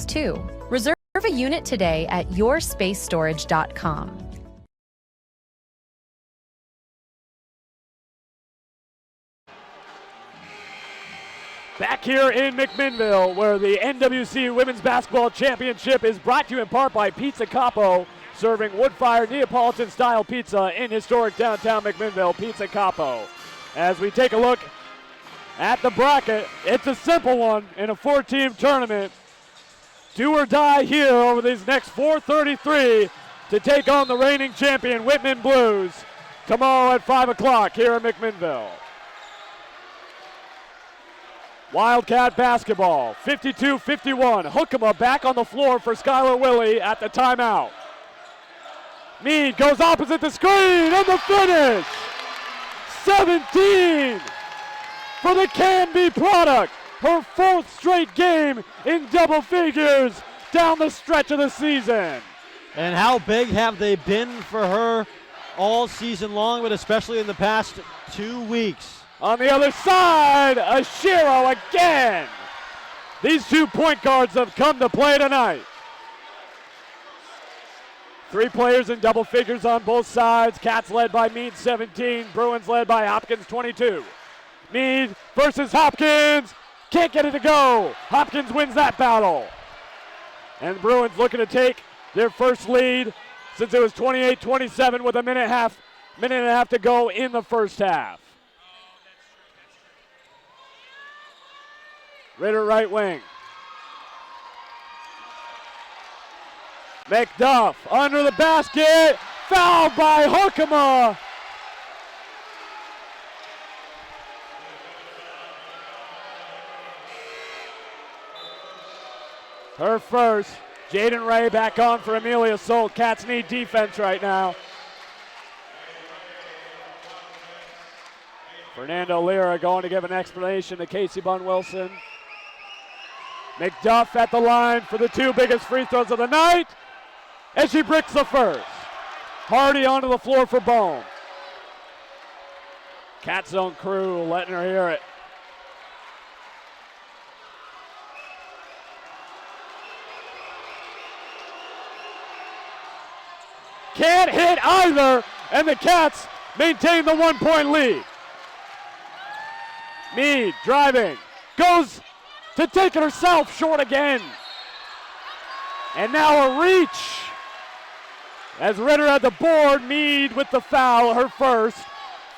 Two. Reserve a unit today at yoursspacestorage.com. Back here in McMinnville, where the NWC Women's Basketball Championship is brought to you in part by Pizza Capo, serving wood-fired Neapolitan-style pizza in historic downtown McMinnville. Pizza Capo. As we take a look at the bracket, it's a simple one in a 4-team tournament. Do or die here over these next 4:33 to take on the reigning champion Whitman Blues tomorrow at 5 o'clock here in McMinnville. Wildcat basketball, 52-51. Hookema back on the floor for Skylar Willie at the timeout. Mead goes opposite the screen and the finish. 17 for the Canby product. Her 4th straight game in double figures down the stretch of the season. And how big have they been for her all season long, but especially in the past 2 weeks? On the other side, Ashiro again. These 2 point guards have come to play tonight. 3 players in double figures on both sides. Cats led by Mead, 17. Bruins led by Hopkins, 22. Mead versus Hopkins. Can't get it to go. Hopkins wins that battle. And the Bruins looking to take their first lead since it was 28-27 with a minute and a half to go in the first half. Ritter right wing. McDuff under the basket, fouled by Hookema. Her first. Jaden Ray back on for Amelia Solt. Cats need defense right now. Fernando Lira going to give an explanation to Casey Bunn Wilson. McDuff at the line for the two biggest free throws of the night. And she bricks the first. Hardy onto the floor for Bone. Cat Zone crew letting her hear it. Can't hit either, and the Cats maintain the 1 point lead. Mead driving, goes to take it herself, short again. And now a reach. As Ritter had the board, Mead with the foul, her first.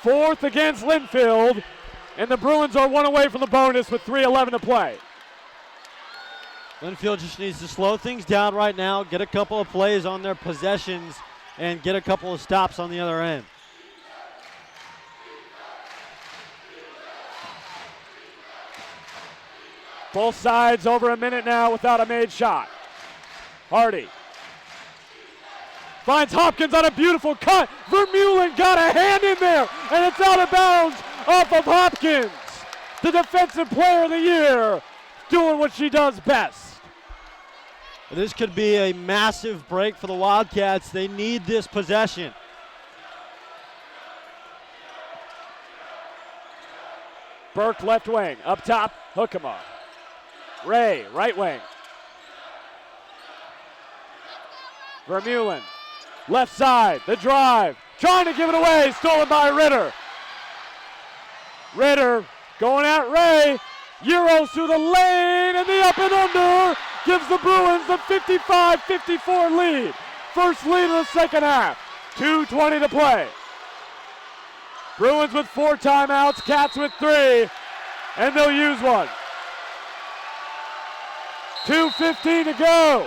Fourth against Linfield, and the Bruins are one away from the bonus with 3:11 to play. Linfield just needs to slow things down right now, get a couple of plays on their possessions, and get a couple of stops on the other end. Both sides over a minute now without a made shot. Hardy finds Hopkins on a beautiful cut. Vermeulen got a hand in there, and it's out of bounds off of Hopkins. The defensive player of the year, doing what she does best. This could be a massive break for the Wildcats. They need this possession. Burke left wing, up top, Hookema. Ray, right wing. Vermeulen, left side, the drive, trying to give it away, stolen by Ritter. Ritter going at Ray, Euros through the lane, and the up and under gives the Bruins the 55-54 lead. First lead of the second half, 2:20 to play. Bruins with 4 timeouts, Cats with 3, and they'll use one. 2:15 to go.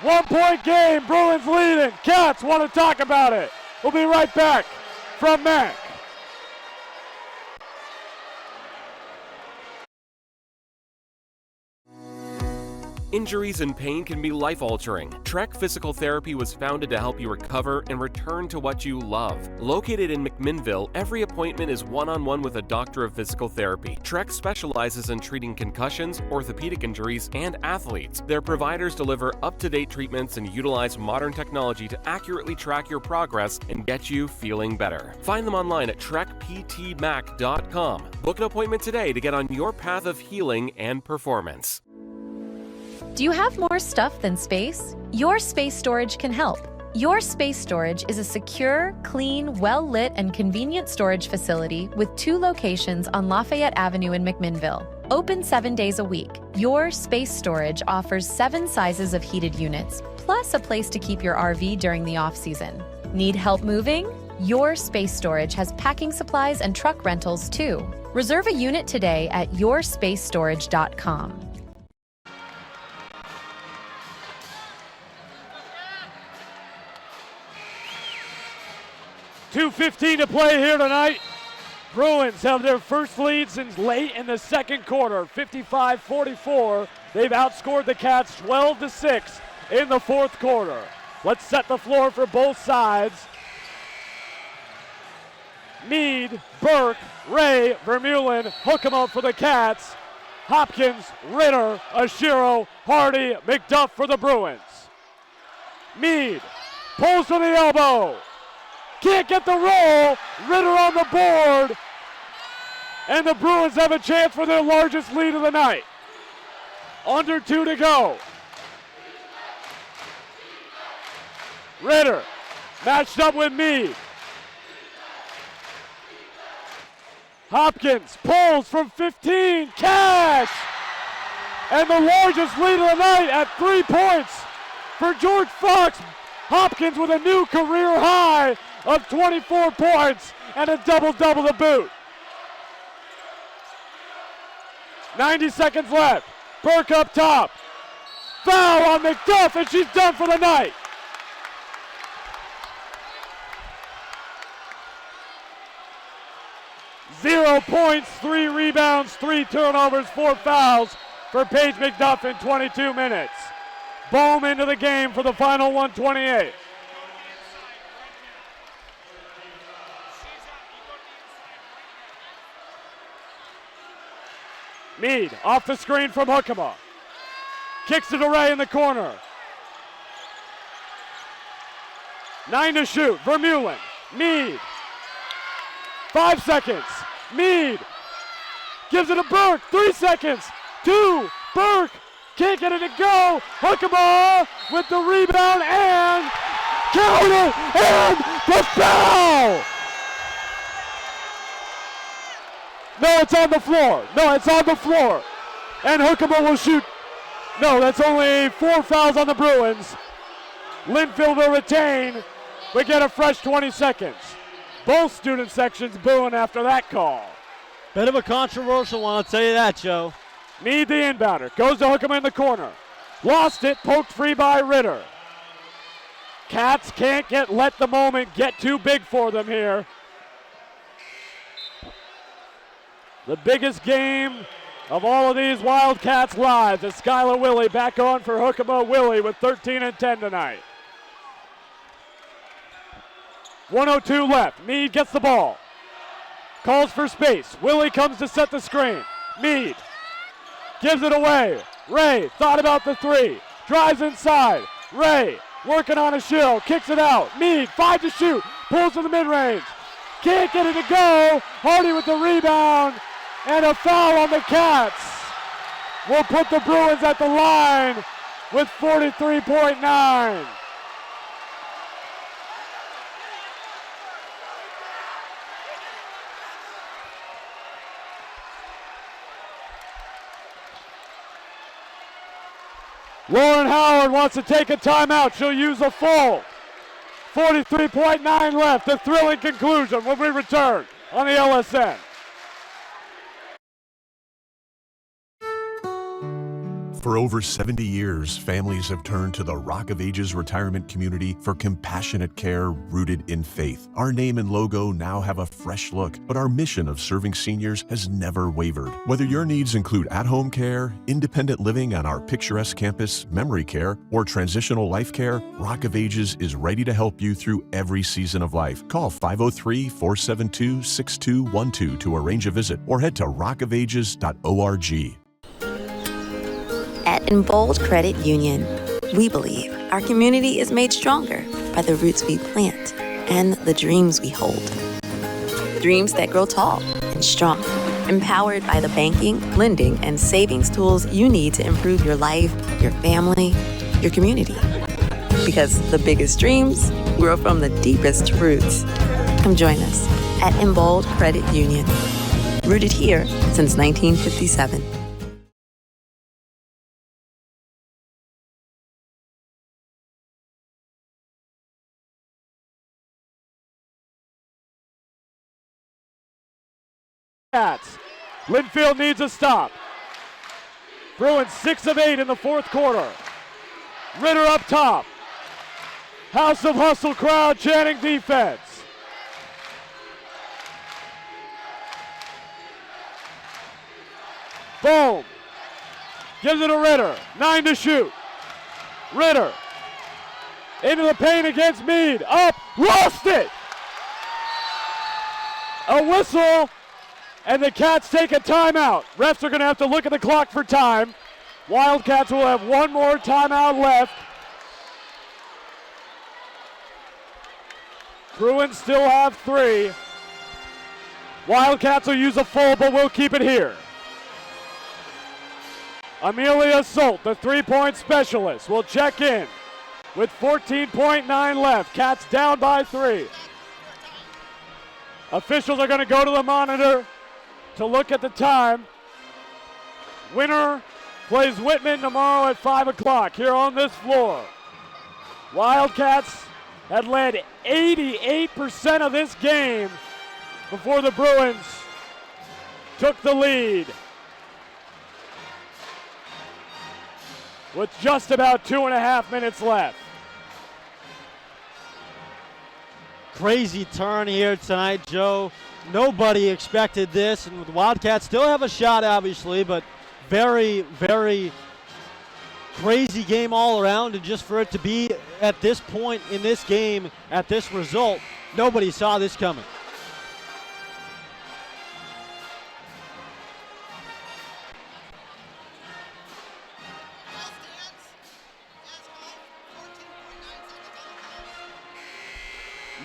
1 point game, Bruins leading. Cats want to talk about it. We'll be right back from Mac. Injuries and pain can be life-altering. Trek Physical Therapy was founded to help you recover and return to what you love. Located in McMinnville, every appointment is one-on-one with a doctor of physical therapy. Trek specializes in treating concussions, orthopedic injuries, and athletes. Their providers deliver up-to-date treatments and utilize modern technology to accurately track your progress and get you feeling better. Find them online at trekptmac.com. Book an appointment today to get on your path of healing and performance. Do you have more stuff than space? Your space storage can help. Your Space Storage is a secure, clean, well-lit, and convenient storage facility with 2 locations on Lafayette Avenue in McMinnville. Open 7 days a week, Your Space Storage offers 7 sizes of heated units, plus a place to keep your RV during the off-season. Need help moving? Your Space Storage has packing supplies and truck rentals too. Reserve a unit today at yourspacestorage.com. .2:15 to play here tonight. Bruins have their first lead since late in the second quarter, 55-44. They've outscored the Cats 12-6 in the fourth quarter. Let's set the floor for both sides. Mead, Burke, Ray, Vermeulen, Hookema for the Cats. Hopkins, Ritter, Ashiro, Hardy, McDuff for the Bruins. Mead pulls to the elbow. Can't get the roll. Ritter on the board. And the Bruins have a chance for their largest lead of the night. Under 2 to go. Ritter matched up with Mead. Hopkins pulls from 15. Cash! And the largest lead of the night at 3 points for George Fox. Hopkins with a new career high of 24 points and a double-double to boot. 90 seconds left. Burke up top. Foul on McDuff, and she's done for the night. Zero points, 3 rebounds, 3 turnovers, 4 fouls for Paige McDuff in 22 minutes. Bohm into the game for the final 128. Mead off the screen from Hookema. Kicks it away in the corner. 9 to shoot. Vermeulen. Mead. 5 seconds. Mead. Gives it to Burke. 3 seconds. 2. Burke. Can't get it to go. Hookema with the rebound and count it. And the foul. No, it's on the floor. No, it's on the floor. And Hookema will shoot. No, that's only 4 fouls on the Bruins. Linfield will retain, but get a fresh 20 seconds. Both student sections booing after that call. Bit of a controversial one, I'll tell you that, Joe. Mead the inbounder. Goes to Hookema in the corner. Lost it, poked free by Ritter. Cats can't let the moment get too big for them here. The biggest game of all of these Wildcats lives is Skylar Willie back on for Hookema. Willie with 13 and 10 tonight. 1:02 left. Mead gets the ball. Calls for space. Willie comes to set the screen. Mead gives it away. Ray thought about the 3. Drives inside. Ray working on a shield. Kicks it out. Mead 5 to shoot. Pulls to the mid-range. Can't get it to go. Hardy with the rebound. And a foul on the Cats will put the Bruins at the line with 43.9. Lauren Howard wants to take a timeout. She'll use a full. 43.9 left. The thrilling conclusion when we return on the LSN. For over 70 years, families have turned to the Rock of Ages retirement community for compassionate care rooted in faith. Our name and logo now have a fresh look, but our mission of serving seniors has never wavered. Whether your needs include at-home care, independent living on our picturesque campus, memory care, or transitional life care, Rock of Ages is ready to help you through every season of life. Call 503-472-6212 to arrange a visit or head to rockofages.org. At Embold Credit Union, we believe our community is made stronger by the roots we plant and the dreams we hold. Dreams that grow tall and strong, empowered by the banking, lending, and savings tools you need to improve your life, your family, your community. Because the biggest dreams grow from the deepest roots. Come join us at Embold Credit Union, rooted here since 1957. Linfield needs a stop. Bruins 6 of 8 in the fourth quarter. Ritter up top. House of Hustle crowd chanting defense. Boom. Gives it to Ritter. 9 to shoot. Ritter. Into the paint against Mead. Up. Lost it. A whistle. And the Cats take a timeout. Refs are going to have to look at the clock for time. Wildcats will have one more timeout left. Bruins still have 3. Wildcats will use a full, but we'll keep it here. Amelia Solt, the 3-point specialist, will check in with 14.9 left. Cats down by 3. Officials are going to go to the monitor to look at the time. Winner plays Whitman tomorrow at 5 o'clock here on this floor. Wildcats had led 88% of this game before the Bruins took the lead. with just about 2.5 minutes left. Crazy turn here tonight, Joe. Nobody expected this, and the Wildcats still have a shot, obviously, but very, very crazy game all around, and just for it to be at this point in this game, at this result, nobody saw this coming.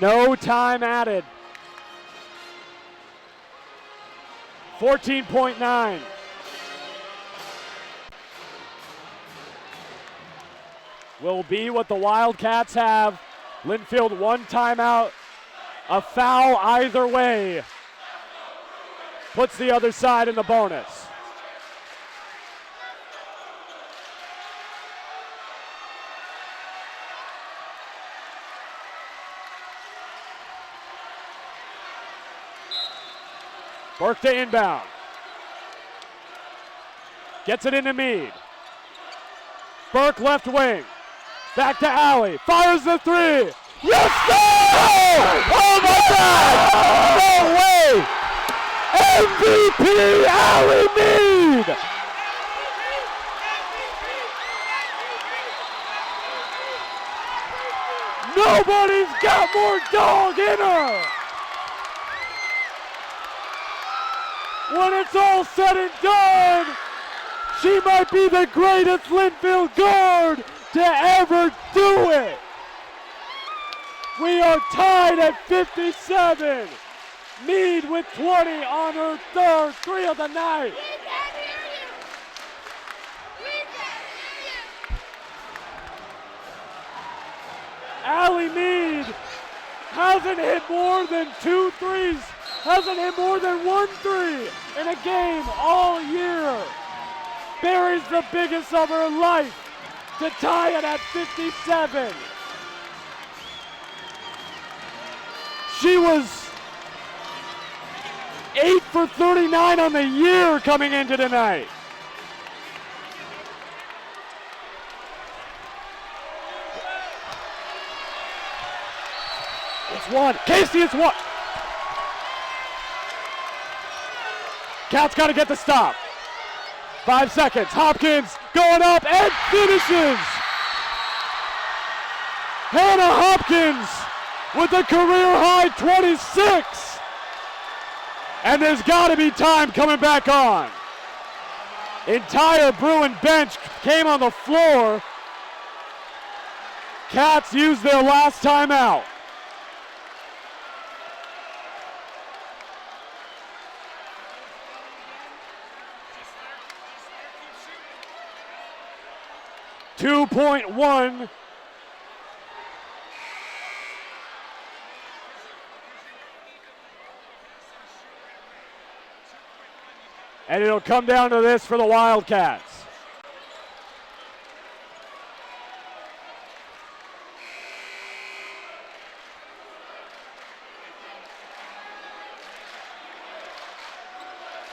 No time added. 14.9. Will be what the Wildcats have. Linfield 1 timeout. A foul either way puts the other side in the bonus. Burke to inbound. Gets it into Meade. Burke left wing. Back to Alley. Fires the three. Yes, sir! Oh my God! No way! MVP Alley Meade! Nobody's got more dog in her! When it's all said and done, she might be the greatest Linfield guard to ever do it. We are tied at 57. Meade with 20 on her third three of the night. Allie Meade hasn't hit more than 2 threes. Hasn't hit more than 1 3 in a game all year. Buries the biggest of her life to tie it at 57. She was 8 for 39 on the year coming into tonight. It's one. Casey, it's one. Cats got to get the stop. 5 seconds. Hopkins going up and finishes. Hannah Hopkins with a career-high 26. And there's got to be time coming back on. Entire Bruin bench came on the floor. Cats used their last timeout. .1. And it'll come down to this for the Wildcats.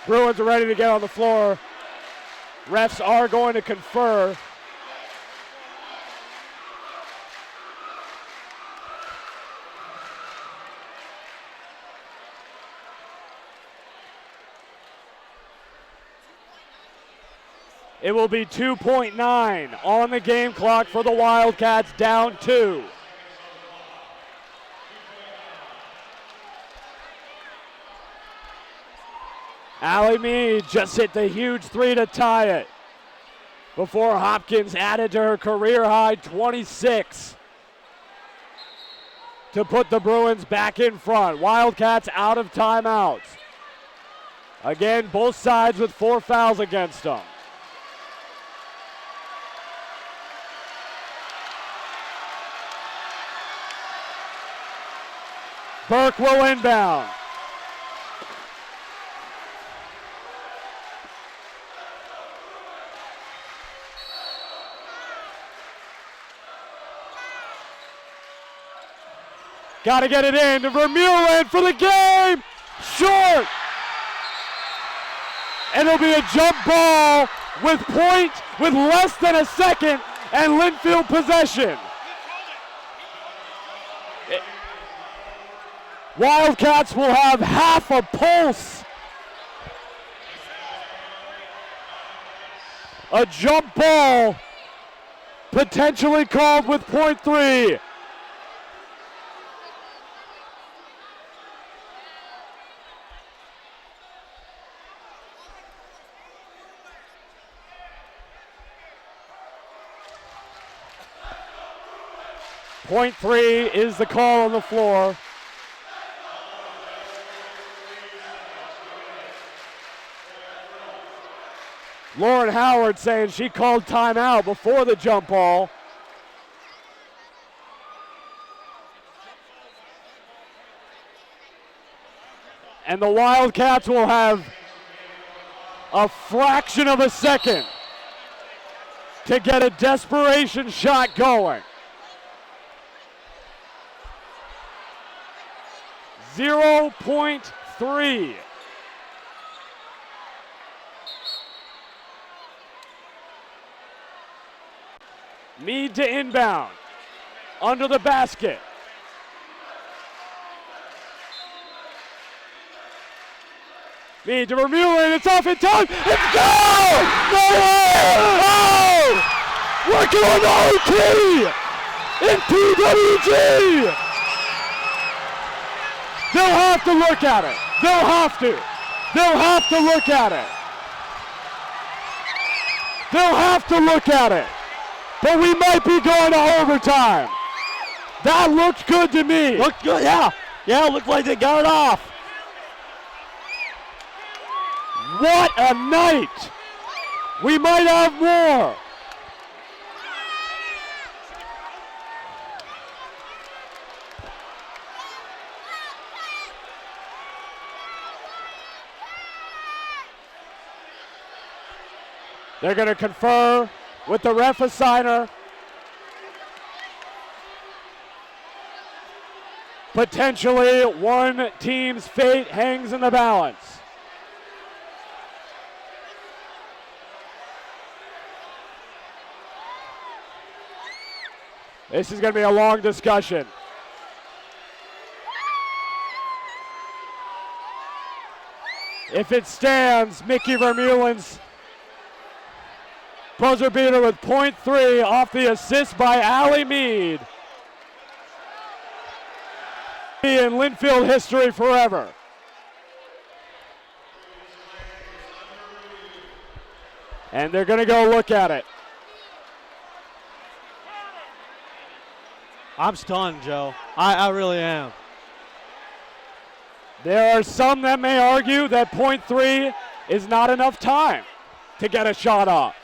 Bruins are ready to get on the floor. Refs are going to confer. It will be 2.9 on the game clock for the Wildcats, down 2. Allie Meade just hit the huge 3 to tie it before Hopkins added to her career-high 26 to put the Bruins back in front. Wildcats out of timeouts. Again, both sides with 4 fouls against them. Burke will inbound. Got to get it in to Vermeulen for the game. Short. And it'll be a jump ball with less than a second and Linfield possession. Wildcats will have half a pulse. A jump ball potentially called with .3. .3 is the call on the floor. Lauren Howard saying she called timeout before the jump ball. And the Wildcats will have a fraction of a second to get a desperation shot going. 0.3. Mead to inbound. Under the basket. Mead to Vermeulen. It's off in time. It's goal! Oh! We're going to OT in PWG. They'll have to look at it. They'll have to. They'll have to look at it. They'll have to look at it. But we might be going to overtime. That looked good to me. Looked good, yeah. Yeah, it looked like they got it off. What a night. We might have more. They're going to confer with the ref assigner. Potentially one team's fate hangs in the balance. This is going to be a long discussion. If it stands, Mickey Vermeulen's buzzer beater with .3 off the assist by Allie Mead. Be in Linfield history forever. And they're going to go look at it. I'm stunned, Joe. I really am. There are some that may argue that .3 is not enough time to get a shot off.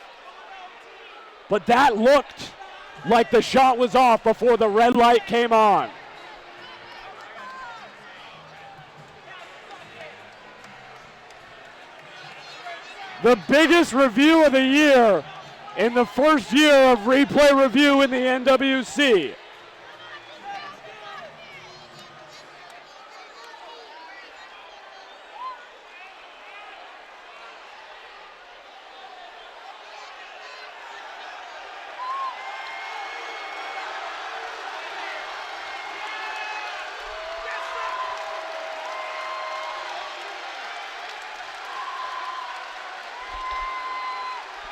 But that looked like the shot was off before the red light came on. The biggest review of the year in the first year of replay review in the NWC.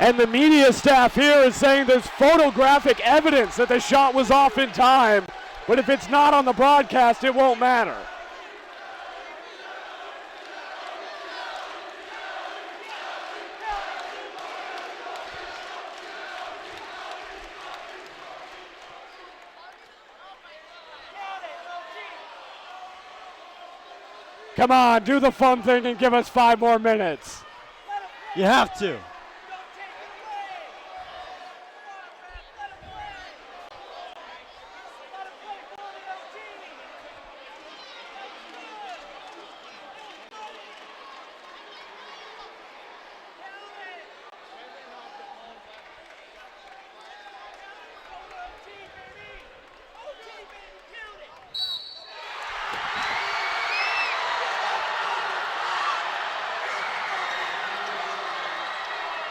And the media staff here is saying there's photographic evidence that the shot was off in time, but if it's not on the broadcast, it won't matter. Come on, do the fun thing and give us 5 more minutes. You have to.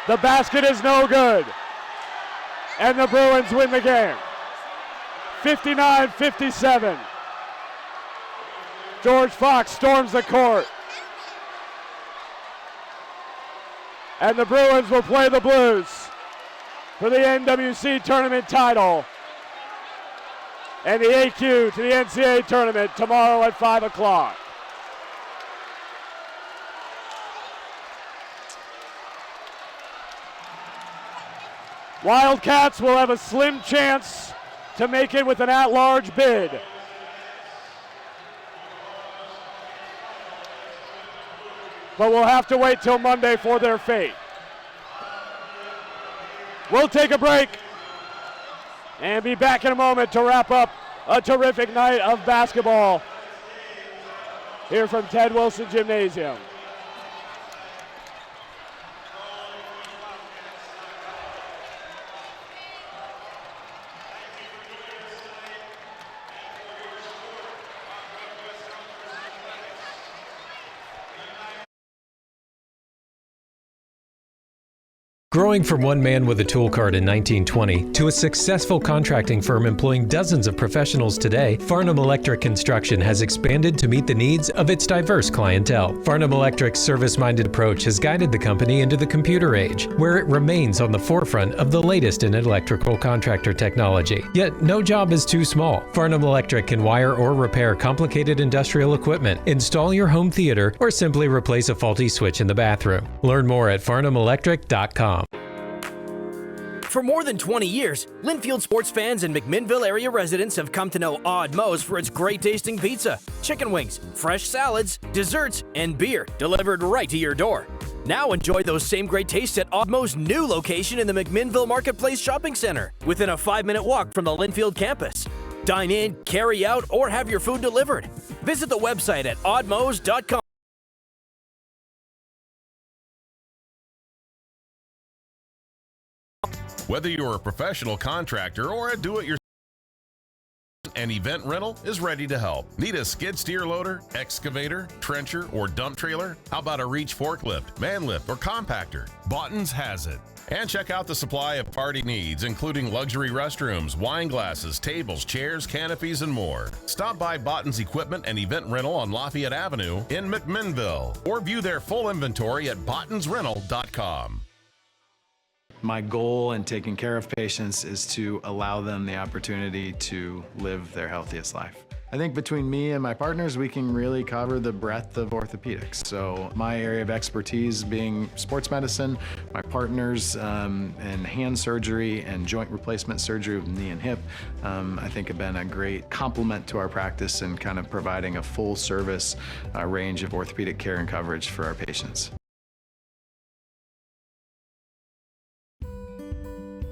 The basket is no good. And the Bruins win the game. 59-57. George Fox storms the court. And the Bruins will play the Blues for the NWC tournament title and the AQ to the NCAA tournament tomorrow at 5 o'clock. Wildcats will have a slim chance to make it with an at-large bid. But we'll have to wait till Monday for their fate. We'll take a break and be back in a moment to wrap up a terrific night of basketball here from Ted Wilson Gymnasium. Growing from one man with a tool cart in 1920 to a successful contracting firm employing dozens of professionals today, Farnham Electric Construction has expanded to meet the needs of its diverse clientele. Farnham Electric's service-minded approach has guided the company into the computer age, where it remains on the forefront of the latest in electrical contractor technology. Yet, no job is too small. Farnham Electric can wire or repair complicated industrial equipment, install your home theater, or simply replace a faulty switch in the bathroom. Learn more at farnhamelectric.com. For more than 20 years, Linfield sports fans and McMinnville area residents have come to know Odd Moe's for its great tasting pizza, chicken wings, fresh salads, desserts, and beer delivered right to your door. Now enjoy those same great tastes at Odd Moe's new location in the McMinnville Marketplace Shopping Center, within a 5-minute walk from the Linfield campus. Dine in, carry out, or have your food delivered. Visit the website at oddmos.com. Whether you're a professional contractor or a do-it-yourself, an event rental is ready to help. Need a skid steer loader, excavator, trencher, or dump trailer? How about a reach forklift, man lift, or compactor? Botton's has it. And check out the supply of party needs, including luxury restrooms, wine glasses, tables, chairs, canopies, and more. Stop by Botton's Equipment and Event Rental on Lafayette Avenue in McMinnville, or view their full inventory at bottonsrental.com. My goal in taking care of patients is to allow them the opportunity to live their healthiest life. I think between me and my partners, we can really cover the breadth of orthopedics. So my area of expertise being sports medicine, my partners in hand surgery and joint replacement surgery with knee and hip, I think have been a great complement to our practice in kind of providing a full service range of orthopedic care and coverage for our patients.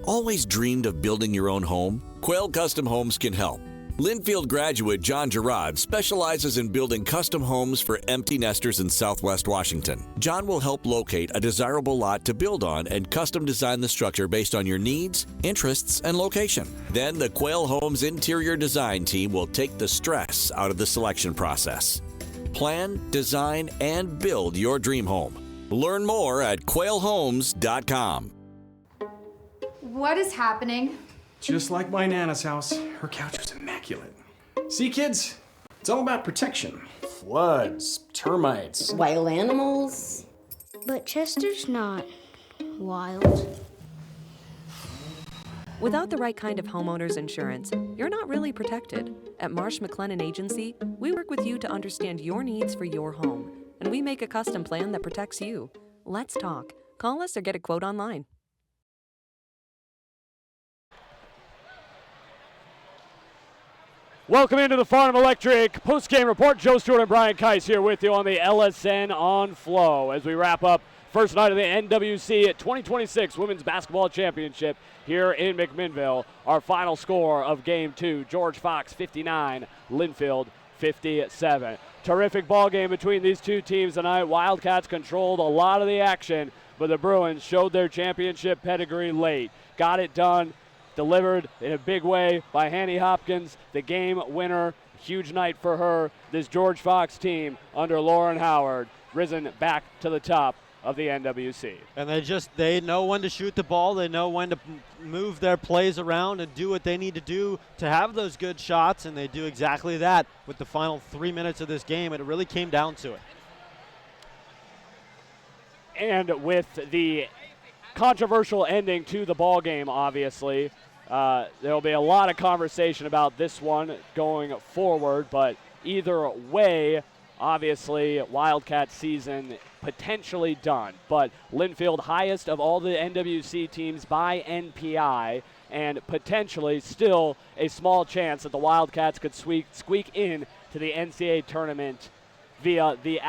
Always dreamed of building your own home? Quail Custom Homes can help. Linfield graduate John Gerard specializes in building custom homes for empty nesters in Southwest Washington. John will help locate a desirable lot to build on and custom design the structure based on your needs, interests, and location. Then the Quail Homes interior design team will take the stress out of the selection process. Plan, design, and build your dream home. Learn more at quailhomes.com. What is happening? Just like my Nana's house, her couch was immaculate. See, kids? It's all about protection. Floods, termites. Wild animals. But Chester's not wild. Without the right kind of homeowner's insurance, you're not really protected. At Marsh McLennan Agency, we work with you to understand your needs for your home, and we make a custom plan that protects you. Let's talk. Call us or get a quote online. Welcome into the Farnham Electric post-game report. Joe Stewart and Brian Keiss here with you on the LSN on Flow as we wrap up first night of the NWC 2026 Women's Basketball Championship here in McMinnville. Our final score of Game 2, George Fox 59, Linfield 57. Terrific ball game between these two teams tonight. Wildcats controlled a lot of the action, but the Bruins showed their championship pedigree late. Got it done. Delivered in a big way by Hanny Hopkins, the game winner. Huge night for her. This George Fox team under Lauren Howard, risen back to the top of the NWC. And they know when to shoot the ball. They know when to move their plays around and do what they need to do to have those good shots, and they do exactly that with the final 3 minutes of this game. It really came down to it. And with the controversial ending to the ball game, obviously, there will be a lot of conversation about this one going forward, but either way, obviously, Wildcat season potentially done. But Linfield, highest of all the NWC teams by NPI, and potentially still a small chance that the Wildcats could squeak in to the NCAA tournament via the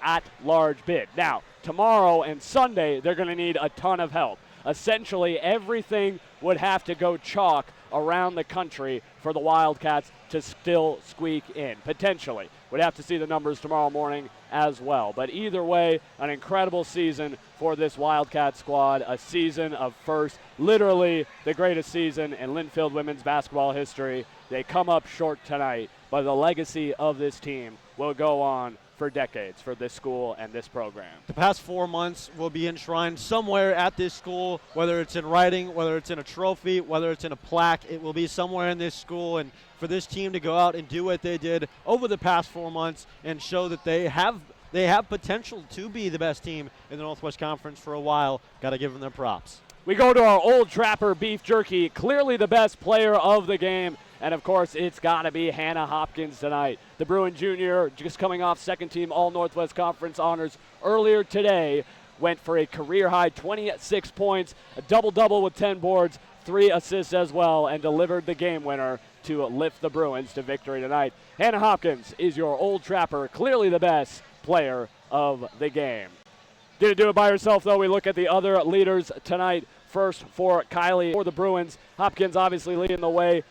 at-large bid. Now, tomorrow and Sunday, they're going to need a ton of help. Essentially, everything would have to go chalk around the country for the Wildcats to still squeak in, potentially. We'd have to see the numbers tomorrow morning as well. But either way, an incredible season for this Wildcat squad, a season of first, literally the greatest season in Linfield women's basketball history. They come up short tonight, but the legacy of this team will go on for decades for this school and this program. The past 4 months will be enshrined somewhere at this school, whether it's in writing, whether it's in a trophy, whether it's in a plaque. It will be somewhere in this school, and for this team to go out and do what they did over the past 4 months and show that they have potential to be the best team in the Northwest Conference for a while, got to give them their props. We go to our Old Trapper beef jerky, clearly the best player of the game. And, of course, it's got to be Hannah Hopkins tonight. The Bruin Junior, just coming off second-team All-Northwest Conference honors earlier today, went for a career-high 26 points, a double-double with 10 boards, 3 assists as well, and delivered the game winner to lift the Bruins to victory tonight. Hannah Hopkins is your Old Trapper, clearly the best player of the game. Didn't do it by herself, though. We look at the other leaders tonight. First for Kylie for the Bruins. Hopkins obviously leading the way.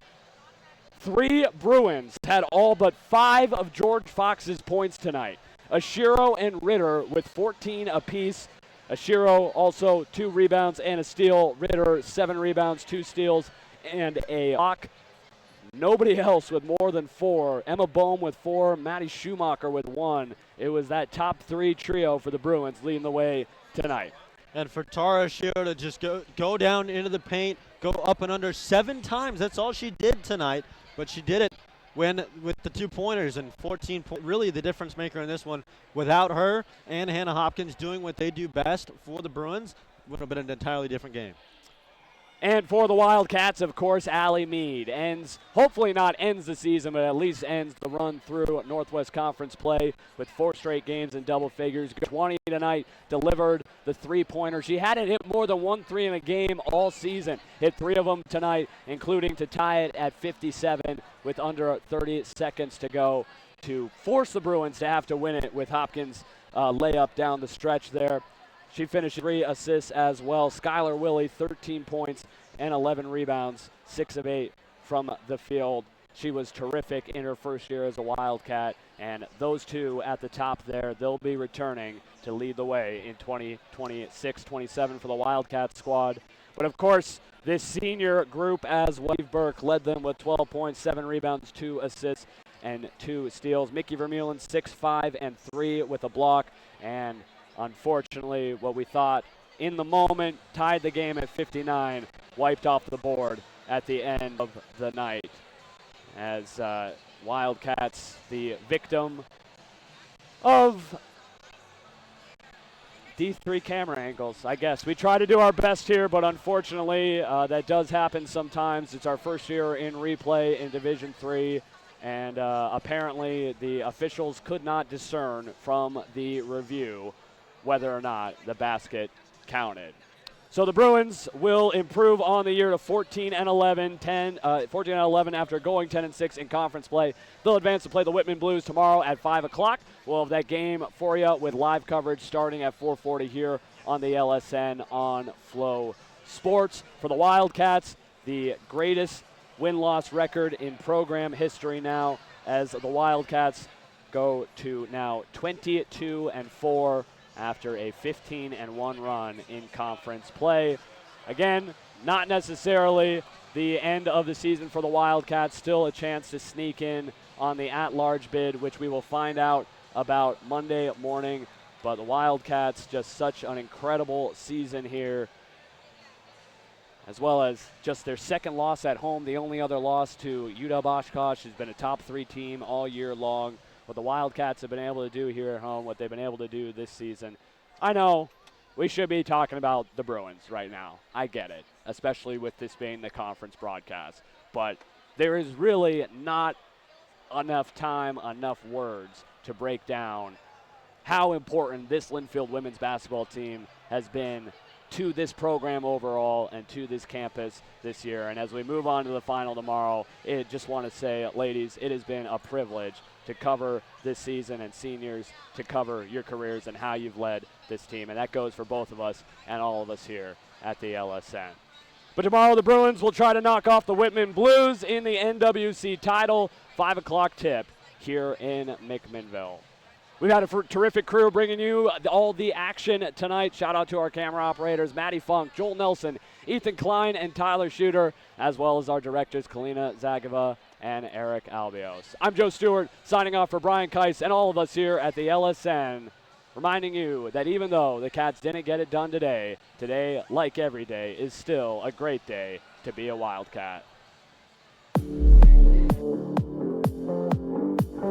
3 Bruins had all but 5 of George Fox's points tonight. Ashiro and Ritter with 14 apiece. Ashiro also 2 rebounds and a steal. Ritter 7 rebounds, 2 steals, and a block. Nobody else with more than 4. Emma Bohm with 4, Maddie Schumacher with 1. It was that top 3 trio for the Bruins leading the way tonight. And for Tara Ashiro to just go down into the paint, go up and under 7 times. That's all she did tonight. But she did it with the 2-pointers and 14 points. Really the difference maker in this one. Without her and Hannah Hopkins doing what they do best for the Bruins, would have been an entirely different game. And for the Wildcats, of course, Allie Mead hopefully not ends the season, but at least ends the run through Northwest Conference play with 4 straight games in double figures. 20 tonight, delivered the 3-pointer. She hadn't hit more than 1 3 in a game all season. Hit 3 of them tonight, including to tie it at 57 with under 30 seconds to go to force the Bruins to have to win it with Hopkins' layup down the stretch there. She finished 3 assists as well. Skylar Willie, 13 points and 11 rebounds, 6 of 8 from the field. She was terrific in her first year as a Wildcat, and those 2 at the top there, they'll be returning to lead the way in 2026-27 for the Wildcat squad. But, of course, this senior group as well. Steve Burke led them with 12 points, 7 rebounds, 2 assists, and 2 steals. Mickey Vermeulen, 6, 5, and 3 with a block, and unfortunately, what we thought in the moment tied the game at 59, wiped off the board at the end of the night. As Wildcats, the victim of D3 camera angles, I guess. We try to do our best here, but unfortunately, that does happen sometimes. It's our first year in replay in Division III, and apparently the officials could not discern from the review whether or not the basket counted. So the Bruins will improve on the year to 14-11 after going 10-6 in conference play. They'll advance to play the Whitman Blues tomorrow at 5 o'clock. We'll have that game for you with live coverage starting at 4:40 here on the LSN on Flow Sports. For the Wildcats, the greatest win-loss record in program history now, as the Wildcats go to now 22-4 after a 15-1 run in conference play. Again, not necessarily the end of the season for the Wildcats. Still a chance to sneak in on the at-large bid, which we will find out about Monday morning. But the Wildcats, just such an incredible season here, as well as just their second loss at home. The only other loss to UW-Oshkosh, has been a top 3 team all year long. What the Wildcats have been able to do here at home, what they've been able to do this season. I know we should be talking about the Bruins right now. I get it, especially with this being the conference broadcast. But there is really not enough time, enough words to break down how important this Linfield women's basketball team has been to this program overall and to this campus this year. And as we move on to the final tomorrow, I just want to say, ladies, it has been a privilege to cover this season, and seniors, to cover your careers and how you've led this team. And that goes for both of us and all of us here at the LSN. But tomorrow the Bruins will try to knock off the Whitman Blues in the NWC title, 5 o'clock tip here in McMinnville. We've had a terrific crew bringing you all the action tonight. Shout out to our camera operators, Maddie Funk, Joel Nelson, Ethan Klein, and Tyler Shooter, as well as our directors, Kalina Zagava and Eric Albios. I'm Joe Stewart, signing off for Brian Keiss and all of us here at the LSN, reminding you that even though the Cats didn't get it done today, today, like every day, is still a great day to be a Wildcat.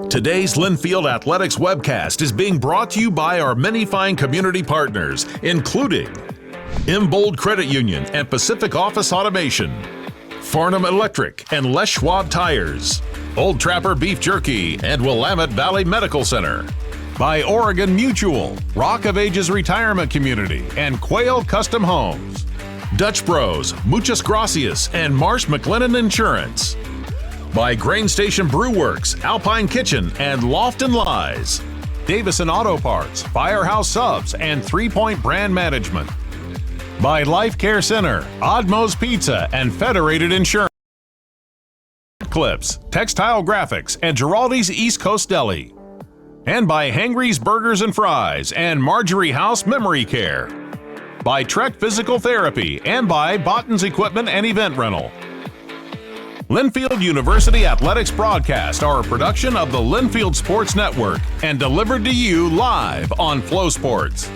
Today's Linfield Athletics webcast is being brought to you by our many fine community partners, including Imbold Credit Union and Pacific Office Automation, Farnham Electric and Les Schwab Tires, Old Trapper Beef Jerky and Willamette Valley Medical Center, by Oregon Mutual, Rock of Ages Retirement Community, and Quail Custom Homes, Dutch Bros, Muchas Gracias, and Marsh McLennan Insurance, by Grain Station Brew Works, Alpine Kitchen, and Lofton Lies, Davison Auto Parts, Firehouse Subs, and 3 Point Brand Management, by Life Care Center, Oddmo's Pizza, and Federated Insurance, Clips, Textile Graphics, and Giraldi's East Coast Deli, and by Hangry's Burgers and Fries and Marjorie House Memory Care, by Trek Physical Therapy, and by Botton's Equipment and Event Rental. Linfield University Athletics broadcast are a production of the Linfield Sports Network and delivered to you live on Flow Sports.